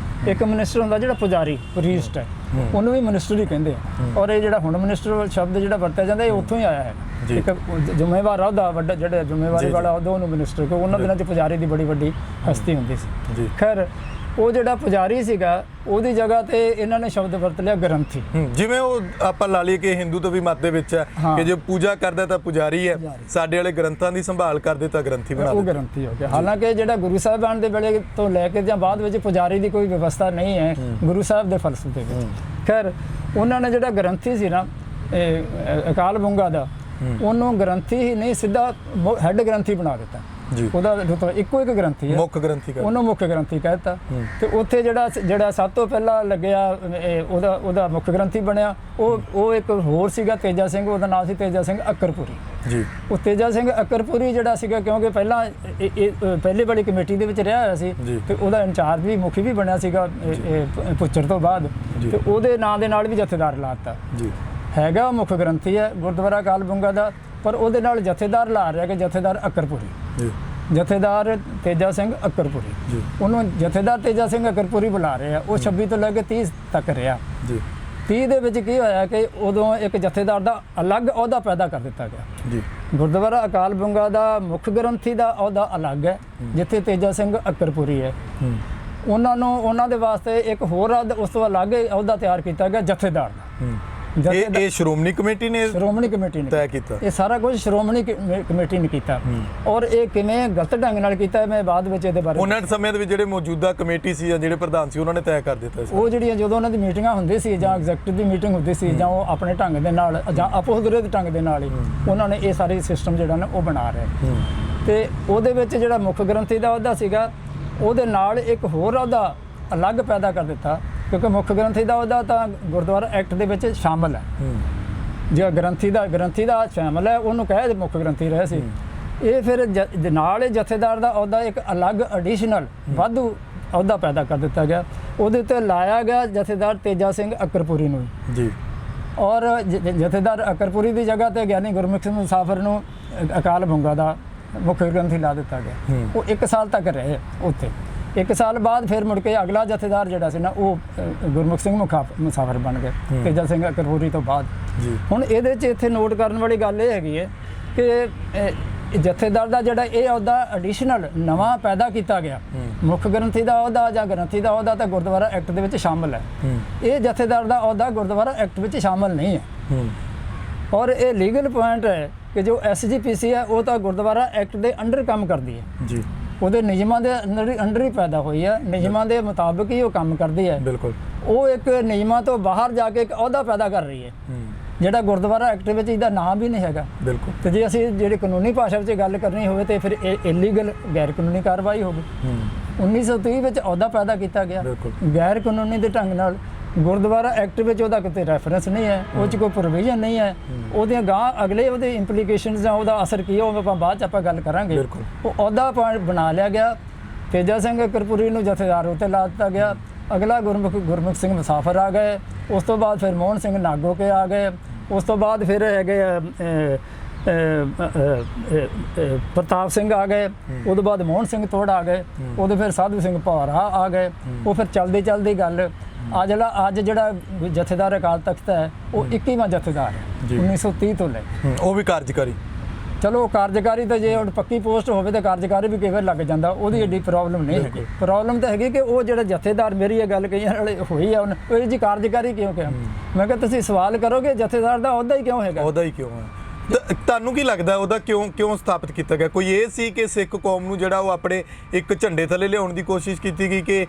ਇੱਕ ਮਿਨਿਸਟਰ ਹੁੰਦਾ ਜਿਹੜਾ ਪੁਜਾਰੀ, ਪ੍ਰੀਸਟ ਹੈ, ਉਹਨੂੰ ਵੀ ਮਿਨਿਸਟਰ ਹੀ ਕਹਿੰਦੇ ਆ। ਔਰ ਇਹ ਜਿਹੜਾ ਹੁਣ ਮਿਨਿਸਟਰ ਸ਼ਬਦ ਜਿਹੜਾ ਵਰਤਿਆ ਜਾਂਦਾ, ਇਹ ਉੱਥੋਂ ਹੀ ਆਇਆ ਹੈ। ਇੱਕ ਜ਼ਿੰਮੇਵਾਰ ਉਹਦਾ ਵੱਡਾ, ਜਿਹੜਾ ਜ਼ਿੰਮੇਵਾਰੀ ਵਾਲਾ ਉਹਦਾ, ਉਹਨੂੰ ਮਿਨਿਸਟਰ, ਕਿਉਂਕਿ ਉਹਨਾਂ ਦਿਨਾਂ 'ਚ ਪੁਜਾਰੀ ਦੀ ਬੜੀ ਵੱਡੀ ਹਸਤੀ ਹੁੰਦੀ ਸੀ। ਖੈਰ ਉਹ ਜਿਹੜਾ ਪੁਜਾਰੀ ਸੀਗਾ ਉਹਦੀ ਜਗ੍ਹਾ ਤੇ ਇਹਨਾਂ ਨੇ ਸ਼ਬਦ ਵਰਤ ਲਿਆ ਗ੍ਰੰਥੀ। ਜਿਵੇਂ ਉਹ ਆਪਾਂ ਲਾ ਲਈਏ ਕਿ ਹਿੰਦੂ ਤੋਂ ਵੀ ਮਤ ਦੇ ਵਿੱਚ ਹੈ ਕਿ ਜੇ ਪੂਜਾ ਕਰਦਾ ਤਾਂ ਪੁਜਾਰੀ ਹੈ, ਸਾਡੇ ਵਾਲੇ ਗ੍ਰੰਥਾਂ ਦੀ ਸੰਭਾਲ ਕਰਦੇ ਤਾਂ ਗ੍ਰੰਥੀ ਬਣਾ ਉਹ ਗ੍ਰੰਥੀ ਹੋ ਗਿਆ। ਹਾਲਾਂਕਿ ਜਿਹੜਾ ਗੁਰੂ ਸਾਹਿਬਾਨ ਦੇ ਵੇਲੇ ਤੋਂ ਲੈ ਕੇ ਜਾਂ ਬਾਅਦ ਵਿੱਚ ਪੁਜਾਰੀ ਦੀ ਕੋਈ ਵਿਵਸਥਾ ਨਹੀਂ ਹੈ ਗੁਰੂ ਸਾਹਿਬ ਦੇ ਫਲਸਫੇ ਵਿੱਚ। ਖੈਰ ਉਹਨਾਂ ਨੇ ਜਿਹੜਾ ਗ੍ਰੰਥੀ ਸੀ ਨਾ ਇਹ ਅਕਾਲ ਬੁੰਗਾ ਦਾ, ਉਹਨੂੰ ਗ੍ਰੰਥੀ ਹੀ ਨਹੀਂ ਸਿੱਧਾ ਹੈੱਡ ਗ੍ਰੰਥੀ ਬਣਾ ਦਿੱਤਾ ਜੀ। ਉਹਦਾ ਇੱਕੋ ਇੱਕ ਗ੍ਰੰਥੀ ਹੈ, ਮੁੱਖ ਗ੍ਰੰਥੀ ਉਹਨੂੰ ਮੁੱਖ ਗ੍ਰੰਥੀ ਕਹਿਤਾ। ਤੇ ਉੱਥੇ ਜਿਹੜਾ ਸਭ ਤੋਂ ਪਹਿਲਾਂ ਲੱਗਿਆ ਉਹਦਾ ਮੁੱਖ ਗ੍ਰੰਥੀ ਬਣਿਆ ਉਹ ਇੱਕ ਹੋਰ ਸੀਗਾ ਤੇਜਾ ਸਿੰਘ, ਉਹਦਾ ਨਾਮ ਸੀ ਤੇਜਾ ਸਿੰਘ ਅੱਕਰਪੁਰੀ ਜੀ। ਉਹ ਤੇਜਾ ਸਿੰਘ ਅੱਕਰਪੁਰੀ ਜਿਹੜਾ ਸੀਗਾ ਕਿਉਂਕਿ ਪਹਿਲਾਂ ਪਹਿਲੀ ਵਾਲੀ ਕਮੇਟੀ ਦੇ ਵਿੱਚ ਰਿਹਾ ਹੋਇਆ ਸੀ ਤੇ ਉਹਦਾ ਇੰਚਾਰਜ ਵੀ ਮੁਖੀ ਵੀ ਬਣਿਆ ਸੀਗਾ ਪੁੱਚਰ ਤੋਂ ਬਾਅਦ, ਤੇ ਉਹਦੇ ਨਾਂ ਦੇ ਨਾਲ ਵੀ ਜਥੇਦਾਰ ਲਾਤਾ ਜੀ। ਹੈਗਾ ਉਹ ਮੁੱਖ ਗ੍ਰੰਥੀ ਹੈ ਗੁਰਦੁਆਰਾ ਅਕਾਲ ਬੁੰਗਾ ਦਾ, ਪਰ ਉਹਦੇ ਨਾਲ ਜਥੇਦਾਰ ਲਾ ਰਿਹਾ ਕਿ ਜਥੇਦਾਰ ਅੱਕਰਪੁਰੀ, ਜਥੇਦਾਰ ਤੇਜਾ ਸਿੰਘ ਅੱਕਰਪੁਰੀ। ਉਹਨੂੰ ਜਥੇਦਾਰ ਤੇਜਾ ਸਿੰਘ ਅੱਕਰਪੁਰੀ ਬੁਲਾ ਰਹੇ ਆ। ਉਹ 26 ਤੋਂ ਲੈ ਕੇ 30 ਤੱਕ ਰਿਹਾ ਜੀ। 30 ਦੇ ਵਿੱਚ ਕੀ ਹੋਇਆ ਕਿ ਉਦੋਂ ਇੱਕ ਜਥੇਦਾਰ ਦਾ ਅਲੱਗ ਅਹੁਦਾ ਪੈਦਾ ਕਰ ਦਿੱਤਾ ਗਿਆ ਜੀ। ਗੁਰਦੁਆਰਾ ਅਕਾਲ ਬੁੰਗਾ ਦਾ ਮੁੱਖ ਗ੍ਰੰਥੀ ਦਾ ਅਹੁਦਾ ਅਲੱਗ ਹੈ, ਜਿੱਥੇ ਤੇਜਾ ਸਿੰਘ ਅੱਕਰਪੁਰੀ ਹੈ। ਉਹਨਾਂ ਦੇ ਵਾਸਤੇ ਇੱਕ ਹੋਰ ਉਸ ਤੋਂ ਅਲੱਗ ਅਹੁਦਾ ਤਿਆਰ ਕੀਤਾ ਗਿਆ ਜਥੇਦਾਰ ਦਾ। ਇਹ ਸ਼੍ਰੋਮਣੀ ਕਮੇਟੀ ਨੇ ਤੈਅ ਕੀਤਾ। ਇਹ ਸਾਰਾ ਕੁਝ ਸ਼੍ਰੋਮਣੀ ਕਮੇਟੀ ਨੇ ਕੀਤਾ। ਔਰ ਇਹ ਕਿਵੇਂ ਗਲਤ ਢੰਗ ਨਾਲ ਕੀਤਾ ਮੈਂ ਬਾਅਦ ਵਿੱਚ ਇਹਦੇ ਬਾਰੇ ਉਹਨਾਂ ਸਮੇਂ ਦੇ ਵਿੱਚ ਜਿਹੜੇ ਮੌਜੂਦਾ ਕਮੇਟੀ ਸੀ ਜਾਂ ਜਿਹੜੇ ਪ੍ਰਧਾਨ ਸੀ ਉਹਨਾਂ ਨੇ ਤੈਅ ਕਰ ਦਿੱਤਾ ਸੀ। ਉਹ ਜਿਹੜੀਆਂ ਜਦੋਂ ਉਹਨਾਂ ਦੀ ਮੀਟਿੰਗਾਂ ਹੁੰਦੀ ਸੀ ਜਾਂ ਐਗਜ਼ੈਕਟਿਵ ਦੀ ਮੀਟਿੰਗ ਹੁੰਦੀ ਸੀ ਜਾਂ ਉਹ ਆਪਣੇ ਢੰਗ ਦੇ ਨਾਲ ਜਾਂ ਆਪੋ ਦੇ ਢੰਗ ਦੇ ਨਾਲ ਹੀ ਉਹਨਾਂ ਨੇ ਇਹ ਸਾਰੇ ਸਿਸਟਮ ਜਿਹੜਾ ਨਾ ਉਹ ਬਣਾ ਰਹੇ। ਤੇ ਉਹਦੇ ਵਿੱਚ ਜਿਹੜਾ ਮੁੱਖ ਗ੍ਰੰਥੀ ਦਾ ਅਹੁਦਾ ਸੀਗਾ ਉਹਦੇ ਨਾਲ ਇੱਕ ਹੋਰ ਅਹੁਦਾ ਅਲੱਗ ਪੈਦਾ ਕਰ ਦਿੱਤਾ, ਕਿਉਂਕਿ ਮੁੱਖ ਗ੍ਰੰਥੀ ਦਾ ਅਹੁਦਾ ਤਾਂ ਗੁਰਦੁਆਰਾ ਐਕਟ ਦੇ ਵਿੱਚ ਸ਼ਾਮਲ ਹੈ। ਜਿਹੜਾ ਗ੍ਰੰਥੀ ਦਾ ਸ਼ਾਮਲ ਹੈ ਉਹਨੂੰ ਕਹਿ ਮੁੱਖ ਗ੍ਰੰਥੀ ਰਹੇ ਸੀ। ਇਹ ਫਿਰ ਨਾਲ ਹੀ ਜਥੇਦਾਰ ਦਾ ਅਹੁਦਾ ਇੱਕ ਅਲੱਗ ਐਡੀਸ਼ਨਲ ਵਾਧੂ ਅਹੁਦਾ ਪੈਦਾ ਕਰ ਦਿੱਤਾ ਗਿਆ। ਉਹਦੇ ਉੱਤੇ ਲਾਇਆ ਗਿਆ ਜਥੇਦਾਰ ਤੇਜਾ ਸਿੰਘ ਅੱਕਰਪੁਰੀ ਨੂੰ ਜੀ। ਔਰ ਜਥੇਦਾਰ ਅੱਕਰਪੁਰੀ ਦੀ ਜਗ੍ਹਾ ਤੇ ਗਿਆਨੀ ਗੁਰਮੁਖ ਸਿੰਘ ਮੁਸਾਫਰ ਨੂੰ ਅਕਾਲ ਬੁੰਗਾ ਦਾ ਮੁੱਖ ਗ੍ਰੰਥੀ ਲਾ ਦਿੱਤਾ ਗਿਆ। ਉਹ 1 ਸਾਲ ਤੱਕ ਰਹੇ ਉੱਥੇ। 1 ਸਾਲ ਬਾਅਦ ਫਿਰ ਮੁੜ ਕੇ ਅਗਲਾ ਜਥੇਦਾਰ ਜਿਹੜਾ ਸੀ ਨਾ ਉਹ ਗੁਰਮੁਖ ਸਿੰਘ ਮੁਸਾਫਰ ਬਣ ਗਏ ਤੇਜਾ ਸਿੰਘ ਅੱਕਰਪੁਰੀ ਤੋਂ ਬਾਅਦ ਜੀ। ਹੁਣ ਇਹਦੇ 'ਚ ਇੱਥੇ ਨੋਟ ਕਰਨ ਵਾਲੀ ਗੱਲ ਇਹ ਹੈਗੀ ਹੈ ਕਿ ਜਥੇਦਾਰ ਦਾ ਜਿਹੜਾ ਇਹ ਅਹੁਦਾ ਐਡੀਸ਼ਨਲ ਨਵਾਂ ਪੈਦਾ ਕੀਤਾ ਗਿਆ, ਮੁੱਖ ਗ੍ਰੰਥੀ ਦਾ ਅਹੁਦਾ ਜਾਂ ਗ੍ਰੰਥੀ ਦਾ ਅਹੁਦਾ ਤਾਂ ਗੁਰਦੁਆਰਾ ਐਕਟ ਦੇ ਵਿੱਚ ਸ਼ਾਮਲ ਹੈ। ਇਹ ਜਥੇਦਾਰ ਦਾ ਅਹੁਦਾ ਗੁਰਦੁਆਰਾ ਐਕਟ ਵਿੱਚ ਸ਼ਾਮਲ ਨਹੀਂ ਹੈ। ਔਰ ਇਹ ਲੀਗਲ ਪੁਆਇੰਟ ਹੈ ਕਿ ਜੋ SGPC ਹੈ ਉਹ ਤਾਂ ਗੁਰਦੁਆਰਾ ਐਕਟ ਦੇ ਅੰਡਰ ਕੰਮ ਕਰਦੀ ਹੈ ਜੀ। ਉਹਦੇ ਨਿਯਮਾਂ ਦੇ ਅੰਡਰ ਹੀ ਪੈਦਾ ਹੋਈ ਹੈ, ਨਿਯਮਾਂ ਦੇ ਮੁਤਾਬਕ ਹੀ ਉਹ ਕੰਮ ਕਰਦੀ ਹੈ। ਬਿਲਕੁਲ ਉਹ ਇੱਕ ਨਿਯਮਾਂ ਤੋਂ ਬਾਹਰ ਜਾ ਕੇ ਇੱਕ ਅਹੁਦਾ ਪੈਦਾ ਕਰ ਰਹੀ ਹੈ ਜਿਹੜਾ ਗੁਰਦੁਆਰਾ ਐਕਟ ਵਿੱਚ ਇਹਦਾ ਨਾਮ ਵੀ ਨਹੀਂ ਹੈਗਾ। ਬਿਲਕੁਲ। ਤੇ ਜੇ ਅਸੀਂ ਜਿਹੜੀ ਕਾਨੂੰਨੀ ਭਾਸ਼ਾ ਵਿੱਚ ਗੱਲ ਕਰਨੀ ਹੋਵੇ ਤੇ ਫਿਰ ਇਹ ਇਲੀਗਲ ਗੈਰ ਕਾਨੂੰਨੀ ਕਾਰਵਾਈ ਹੋਵੇ। 1930 ਵਿੱਚ ਅਹੁਦਾ ਪੈਦਾ ਕੀਤਾ ਗਿਆ ਗੈਰ ਕਾਨੂੰਨੀ ਦੇ ਢੰਗ ਨਾਲ। ਗੁਰਦੁਆਰਾ ਐਕਟ ਵਿੱਚ ਉਹਦਾ ਕਿਤੇ ਰੈਫਰੈਂਸ ਨਹੀਂ ਹੈ, ਉਹ 'ਚ ਕੋਈ ਪ੍ਰੋਵੀਜ਼ਨ ਨਹੀਂ ਹੈ। ਉਹਦੀਆਂ ਅਗਲੇ ਉਹਦੇ ਇੰਪਲੀਕੇਸ਼ਨਸ ਜਾਂ ਉਹਦਾ ਅਸਰ ਕੀ ਹੈ ਉਹ ਆਪਾਂ ਬਾਅਦ 'ਚ ਆਪਾਂ ਗੱਲ ਕਰਾਂਗੇ। ਉਹ ਅਹੁਦਾ ਬਣਾ ਲਿਆ ਗਿਆ। ਤੇਜਾ ਸਿੰਘ ਅੱਕਰਪੁਰੀ ਨੂੰ ਜਥੇਦਾਰ ਉੱਤੇ ਲਾ ਦਿੱਤਾ ਗਿਆ। ਅਗਲਾ ਗੁਰਮੁਖ ਸਿੰਘ ਮੁਸਾਫਰ ਆ ਗਏ। ਉਸ ਤੋਂ ਬਾਅਦ ਫਿਰ ਮੋਹਨ ਸਿੰਘ ਨਾਗੋਕੇ ਆ ਗਏ। ਉਸ ਤੋਂ ਬਾਅਦ ਫਿਰ ਹੈਗੇ ਪ੍ਰਤਾਪ ਸਿੰਘ ਆ ਗਏ। ਉਹਦੇ ਬਾਅਦ ਮੋਹਨ ਸਿੰਘ ਤੋੜ ਆ ਗਏ। ਉਹਦੇ ਫਿਰ ਸਾਧੂ ਸਿੰਘ ਭੌਰਾ ਆ ਗਏ। ਉਹ ਫਿਰ ਚਲਦੀ ਗੱਲ ਅੱਜ ਜਿਹੜਾ ਜਥੇਦਾਰ ਅਕਾਲ ਤਖਤ ਹੈ ਉਹ 21ਵਾਂ ਜਥੇਦਾਰ ਹੈ 1930 ਤੋਂ ਲੈ। ਉਹ ਵੀ ਕਾਰਜਕਾਰੀ। ਚਲੋ ਕਾਰਜਕਾਰੀ ਤਾਂ ਜੇ ਹੁਣ ਪੱਕੀ ਪੋਸਟ ਹੋਵੇ ਤਾਂ ਕਾਰਜਕਾਰੀ ਵੀ ਕਈ ਵਾਰ ਲੱਗ ਜਾਂਦਾ, ਉਹਦੀ ਐਡੀ ਪ੍ਰੋਬਲਮ ਨਹੀਂ ਹੈਗੀ। ਪ੍ਰੋਬਲਮ ਤਾਂ ਹੈਗੀ ਕਿ ਉਹ ਜਿਹੜਾ ਜਥੇਦਾਰ ਮੇਰੀ ਇਹ ਗੱਲ ਕਈਆਂ ਨਾਲ ਹੋਈ ਆ ਉਹ ਜੀ ਕਾਰਜਕਾਰੀ ਕਿਉਂ ਕਿਹਾ। ਮੈਂ ਕਿਹਾ ਤੁਸੀਂ ਸਵਾਲ ਕਰੋਗੇ ਜਥੇਦਾਰ ਦਾ ਅਹੁਦਾ ਹੀ ਕਿਉਂ ਹੈਗਾ, ਅਹੁਦਾ ਹੀ ਕਿਉਂ ਹੈ। ਤੁਹਾਨੂੰ ਕੀ ਲੱਗਦਾ ਉਹਦਾ ਕਿਉਂ ਸਥਾਪਿਤ ਕੀਤਾ ਗਿਆ? ਕੋਈ ਇਹ ਸੀ ਕਿ ਸਿੱਖ ਕੌਮ ਨੂੰ ਜਿਹੜਾ ਉਹ ਆਪਣੇ ਇੱਕ ਝੰਡੇ ਥੱਲੇ ਲਿਆਉਣ ਦੀ ਕੋਸ਼ਿਸ਼ ਕੀਤੀ ਗਈ ਕਿ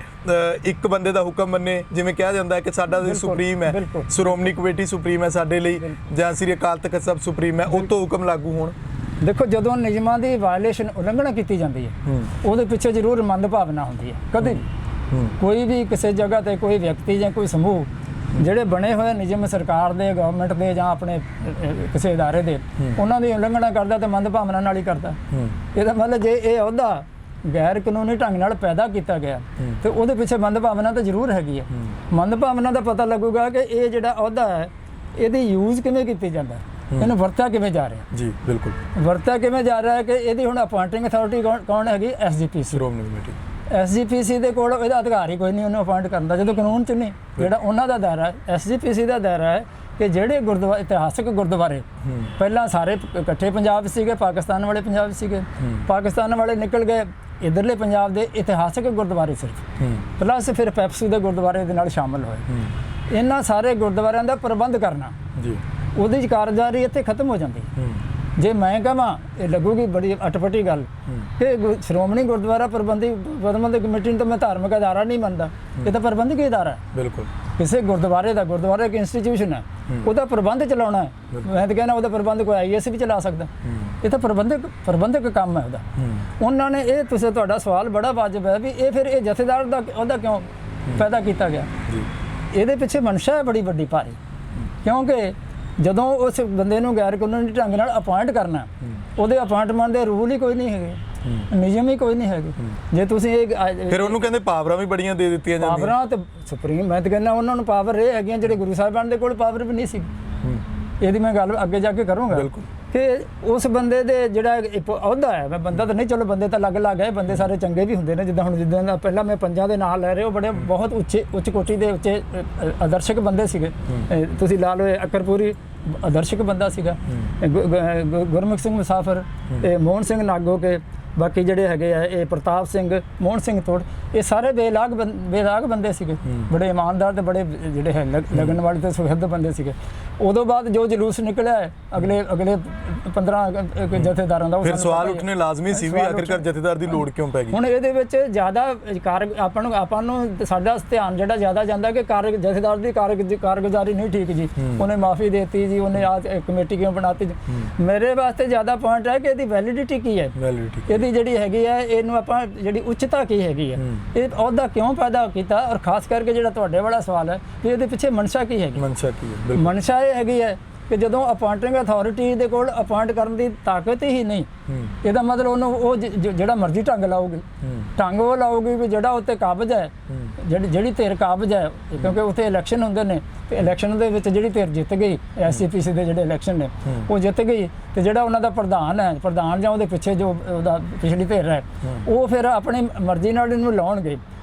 ਇੱਕ ਬੰਦੇ ਦਾ ਹੁਕਮ ਮੰਨੇ, ਜਿਵੇਂ ਕਿਹਾ ਜਾਂਦਾ ਹੈ ਕਿ ਸਾਡਾ ਸੁਪਰੀਮ ਹੈ, ਸ਼੍ਰੋਮਣੀ ਕਮੇਟੀ ਸੁਪਰੀਮ ਹੈ ਸਾਡੇ ਲਈ, ਜਾਂ ਸ੍ਰੀ ਅਕਾਲ ਤਖਤ ਸਾਹਿਬ ਸੁਪਰੀਮ ਹੈ, ਉਹ ਤੋਂ ਹੁਕਮ ਲਾਗੂ ਹੋਣ? ਦੇਖੋ ਜਦੋਂ ਨਿਯਮਾਂ ਦੀ ਵਾਇਲੇਸ਼ਨ ਉਲੰਘਣਾ ਕੀਤੀ ਜਾਂਦੀ ਹੈ ਉਹਦੇ ਪਿੱਛੇ ਜ਼ਰੂਰ ਮੰਦਭਾਵਨਾ ਹੁੰਦੀ ਹੈ। ਕਦੇ ਕੋਈ ਵੀ ਕਿਸੇ ਜਗ੍ਹਾ ਤੇ ਕੋਈ ਵਿਅਕਤੀ ਜਾਂ ਕੋਈ ਸਮੂਹ ਜਿਹੜੇ ਬਣੇ ਹੋਏ ਨਿਯਮ ਸਰਕਾਰ ਦੇ, ਗਵਰਨਮੈਂਟ ਦੇ ਜਾਂ ਆਪਣੇ ਕਿਸੇ ਅਦਾਰੇ ਦੇ, ਉਹਨਾਂ ਦੀ ਉਲੰਘਣਾ ਕਰਦਾ ਤੇ ਮੰਦਭਾਵਨਾ ਨਾਲ ਹੀ ਕਰਦਾ। ਇਹਦਾ ਮਤਲਬ ਜੇ ਇਹ ਅਹੁਦਾ ਗੈਰ ਕਾਨੂੰਨੀ ਢੰਗ ਨਾਲ ਪੈਦਾ ਕੀਤਾ ਗਿਆ ਤੇ ਉਹਦੇ ਪਿੱਛੇ ਮੰਦਭਾਵਨਾ ਤਾਂ ਜ਼ਰੂਰ ਹੈਗੀ ਹੈ। ਮੰਦਭਾਵਨਾ ਦਾ ਪਤਾ ਲੱਗੂਗਾ ਕਿ ਇਹ ਜਿਹੜਾ ਅਹੁਦਾ ਹੈ ਇਹਦੀ ਯੂਜ਼ ਕਿਵੇਂ ਕੀਤੀ ਜਾਂਦਾ, ਇਹਨੂੰ ਵਰਤਿਆ ਕਿਵੇਂ ਜਾ ਰਿਹਾ ਜੀ। ਬਿਲਕੁਲ ਵਰਤਿਆ ਕਿਵੇਂ ਜਾ ਰਿਹਾ ਹੈ ਕਿ ਇਹਦੀ ਹੁਣ ਅਪਾਇੰਟਿੰਗ ਅਥਾਰਟੀ ਕੌਣ ਹੈਗੀ? SGPC, Shiromani committee. SGPC ਦੇ ਕੋਲ ਇਹਦਾ ਅਧਿਕਾਰ ਹੀ ਕੋਈ ਨਹੀਂ ਉਹਨੂੰ ਅਪਾਇੰਟ ਕਰਨ ਦਾ, ਜਦੋਂ ਕਾਨੂੰਨ 'ਚ ਨਹੀਂ। ਜਿਹੜਾ ਉਹਨਾਂ ਦਾ ਦਾਇਰਾ ਹੈ SGPC ਦਾ ਦਾਇਰਾ ਹੈ ਕਿ ਜਿਹੜੇ ਗੁਰਦੁਆਰੇ ਇਤਿਹਾਸਕ ਗੁਰਦੁਆਰੇ ਪਹਿਲਾਂ ਸਾਰੇ ਇਕੱਠੇ ਪੰਜਾਬ ਸੀਗੇ, ਪਾਕਿਸਤਾਨ ਵਾਲੇ ਪੰਜਾਬ ਸੀਗੇ, ਪਾਕਿਸਤਾਨ ਵਾਲੇ ਨਿਕਲ ਗਏ, ਇਧਰਲੇ ਪੰਜਾਬ ਦੇ ਇਤਿਹਾਸਕ ਗੁਰਦੁਆਰੇ ਸਿਰਫ ਪਲੱਸ ਫਿਰ ਪੈਪਸੂ ਦੇ ਗੁਰਦੁਆਰੇ ਦੇ ਨਾਲ ਸ਼ਾਮਲ ਹੋਏ। ਇਹਨਾਂ ਸਾਰੇ ਗੁਰਦੁਆਰਿਆਂ ਦਾ ਪ੍ਰਬੰਧ ਕਰਨਾ ਜੀ, ਉਹਦੀ ਕਾਰਗੁਜ਼ਾਰੀ ਇੱਥੇ ਖਤਮ ਹੋ ਜਾਂਦੀ। ਜੇ ਮੈਂ ਕਹਾਂ ਇਹ ਲੱਗੂਗੀ ਬੜੀ ਅਟਪਟੀ ਗੱਲ ਕਿ ਸ਼੍ਰੋਮਣੀ ਗੁਰਦੁਆਰਾ ਪ੍ਰਬੰਧਕ ਕਮੇਟੀ ਨੂੰ ਤਾਂ ਮੈਂ ਧਾਰਮਿਕ ਅਦਾਰਾ ਨਹੀਂ ਮੰਨਦਾ, ਇਹ ਤਾਂ ਪ੍ਰਬੰਧਕੀ ਅਦਾਰਾ ਹੈ। ਬਿਲਕੁਲ ਕਿਸੇ ਗੁਰਦੁਆਰੇ ਦਾ, ਗੁਰਦੁਆਰਾ ਇੱਕ ਇੰਸਟੀਟਿਊਸ਼ਨ ਹੈ, ਉਹਦਾ ਪ੍ਰਬੰਧ ਚਲਾਉਣਾ ਹੈ। ਮੈਂ ਤਾਂ ਕਹਿੰਦਾ ਉਹਦਾ ਪ੍ਰਬੰਧ ਕੋਈ ਆਈਐਸ ਵੀ ਚਲਾ ਸਕਦਾ, ਇਹ ਤਾਂ ਪ੍ਰਬੰਧਕ ਕੰਮ ਹੈ ਉਹਦਾ। ਉਹਨਾਂ ਨੇ ਇਹ ਤੁਸੀਂ ਤੁਹਾਡਾ ਸਵਾਲ ਬੜਾ ਵਾਜਬ ਹੈ ਵੀ ਇਹ ਫਿਰ ਇਹ ਜਥੇਦਾਰ ਦਾ ਉਹਦਾ ਕਿਉਂ ਪੈਦਾ ਕੀਤਾ ਗਿਆ। ਇਹਦੇ ਪਿੱਛੇ ਮਨਸ਼ਾ ਹੈ ਬੜੀ ਵੱਡੀ ਭਾਰੀ, ਕਿਉਂਕਿ ਜਦੋਂ ਉਸ ਬੰਦੇ ਨੂੰ ਗੈਰ ਕਾਨੂੰਨੀ ਢੰਗ ਨਾਲ ਅਪਾਇੰਟ ਕਰਨਾ, ਉਹਦੇ ਅਪਾਇੰਟਮੈਂਟ ਦੇ ਰੂਲ ਹੀ ਕੋਈ ਨਹੀਂ ਹੈਗੇ, ਨਿਯਮ ਹੀ ਕੋਈ ਨਹੀਂ ਹੈਗੇ। ਜੇ ਤੁਸੀਂ ਇਹ ਫਿਰ ਉਹਨੂੰ ਕਹਿੰਦੇ ਪਾਵਰਾਂ ਵੀ ਬੜੀਆਂ ਦੇ ਦਿੱਤੀਆਂ ਜਾਂਦੀਆਂ। ਪਾਵਰਾਂ ਤੇ ਸੁਪਰੀਮ, ਮੈਂ ਤਾਂ ਕਹਿੰਦਾ ਉਹਨਾਂ ਨੂੰ ਪਾਵਰ ਇਹ ਹੈਗੀਆਂ ਜਿਹੜੇ ਗੁਰੂ ਸਾਹਿਬਾਨ ਦੇ ਕੋਲ ਪਾਵਰ ਵੀ ਨਹੀਂ ਸੀ। ਇਹਦੀ ਮੈਂ ਗੱਲ ਅੱਗੇ ਜਾ ਕੇ ਕਰੂੰਗਾ ਕਿ ਉਸ ਬੰਦੇ ਦੇ ਜਿਹੜਾ ਅਹੁਦਾ ਹੈ, ਮੈਂ ਬੰਦਾ ਤਾਂ ਨਹੀਂ, ਚਲੋ ਬੰਦੇ ਤਾਂ ਅਲੱਗ-ਅਲੱਗ ਹੈ, ਬੰਦੇ ਸਾਰੇ ਚੰਗੇ ਵੀ ਹੁੰਦੇ ਨੇ। ਜਿੱਦਾਂ ਦਾ ਪਹਿਲਾਂ ਮੈਂ ਪੰਜਾਂ ਦੇ ਨਾਂ ਲੈ ਰਹੇ ਹੋ, ਬੜੇ ਬਹੁਤ ਉੱਚ ਕੋਟੀ ਦੇ ਉੱਚੇ ਆਦਰਸ਼ਕ ਬੰਦੇ ਸੀਗੇ। ਤੁਸੀਂ ਲਾ ਲਓ ਅਕਰਪੁਰੀ ਆਦਰਸ਼ਕ ਬੰਦਾ ਸੀਗਾ, ਗੁਰਮੁਖ ਸਿੰਘ ਮੁਸਾਫਰ, ਮੋਹਨ ਸਿੰਘ ਨਾਗੋ ਕੇ, ਬਾਕੀ ਜਿਹੜੇ ਹੈਗੇ ਆ ਇਹ ਪ੍ਰਤਾਪ ਸਿੰਘ, ਮੋਹਨ ਸਿੰਘ ਤੋੜ, ਇਹ ਸਾਰੇ ਬੇਦਾਗ ਬੰਦੇ ਸੀਗੇ, ਬੜੇ ਇਮਾਨਦਾਰ ਤੇ ਬੜੇ ਜਿਹੜੇ ਹੈ ਲਗਨ ਵਾਲੇ ਤੇ ਸੁਹਿਰਦ ਬੰਦੇ ਸੀਗੇ। ਉਦੋਂ ਬਾਅਦ ਜੋ ਜਲੂਸ ਨਿਕਲਿਆ ਅਗਲੇ 15 ਜਥੇਦਾਰਾਂ ਦਾ, ਫਿਰ ਸਵਾਲ ਉੱਠਣੇ ਲਾਜ਼ਮੀ ਸੀ ਵੀ ਆਖਿਰਕਾਰ ਜਥੇਦਾਰ ਦੀ ਲੋੜ ਕਿਉਂ ਪੈ ਗਈ। ਹੁਣ ਇਹਦੇ ਵਿੱਚ ਜ਼ਿਆਦਾ ਆਪਾਂ ਨੂੰ ਸਾਡਾ ਧਿਆਨ ਜਿਹੜਾ ਜ਼ਿਆਦਾ ਜਾਂਦਾ ਕਿ ਜਥੇਦਾਰ ਦੀ ਕਾਰਗੁਜ਼ਾਰੀ ਨਹੀਂ ਠੀਕ ਜੀ, ਉਹਨੇ ਮਾਫੀ ਦੇ ਦਿੱਤੀ ਜੀ, ਉਹਨੇ ਆ ਕਮੇਟੀ ਕਿਉਂ ਬਣਾਤੀ। ਮੇਰੇ ਵਾਸਤੇ ਜ਼ਿਆਦਾ ਪੁਆਇੰਟ ਹੈ ਕਿ ਇਹਦੀ ਵੈਲਿਡਿਟੀ ਕੀ ਹੈ, ਇਹਦੀ ਜਿਹੜੀ ਹੈਗੀ ਹੈ, ਇਹਨੂੰ ਆਪਾਂ ਜਿਹੜੀ ਉੱਚਤਾ ਕੀ ਹੈਗੀ ਹੈ, ਇਹ ਅਹੁਦਾ ਕਿਉਂ ਪੈਦਾ ਕੀਤਾ, ਔਰ ਖਾਸ ਕਰਕੇ ਜਿਹੜਾ ਤੁਹਾਡੇ ਵਾਲਾ ਸਵਾਲ ਹੈ ਕਿ ਇਹਦੇ ਪਿੱਛੇ ਮਨਸ਼ਾ ਕੀ ਹੈਗੀ। ਮਨਸ਼ਾ ਇਹ ਹੈਗੀ ਹੈ ਕਿ ਜਦੋਂ ਅਪਾਇੰਟਿੰਗ ਅਥਾਰਟੀ ਦੇ ਕੋਲ ਅਪਾਇੰਟ ਕਰਨ ਦੀ ਤਾਕਤ ਹੀ ਨਹੀਂ, ਇਹਦਾ ਮਤਲਬ ਉਹਨੂੰ ਉਹ ਜਿਹੜਾ ਮਰਜ਼ੀ ਢੰਗ ਉਹ ਲਾਊਗੀ ਵੀ ਜਿਹੜਾ ਉੱਤੇ ਕਾਬਜ਼ ਹੈ, ਜਿਹੜੀ ਧਿਰ ਕਾਬਜ਼ ਹੈ, ਕਿਉਂਕਿ ਉੱਥੇ ਇਲੈਕਸ਼ਨ ਹੁੰਦੇ ਨੇ ਤੇ ਇਲੈਕਸ਼ਨ ਦੇ ਵਿੱਚ ਜਿਹੜੀ ਧਿਰ ਜਿੱਤ ਗਈ, ਐਸਜੀਪੀਸੀ ਦੇ ਜਿਹੜੇ ਇਲੈਕਸ਼ਨ ਨੇ ਉਹ ਜਿੱਤ ਗਈ, ਤੇ ਜਿਹੜਾ ਉਹਨਾਂ ਦਾ ਪ੍ਰਧਾਨ ਜਾਂ ਉਹਦੇ ਪਿੱਛੇ ਜੋ ਉਹਦਾ ਪਿਛਲੀ ਧਿਰ ਹੈ, ਉਹ ਫਿਰ ਆਪਣੀ ਮਰਜ਼ੀ ਨਾਲ ਇਹਨੂੰ ਲਾਉਣਗੇ।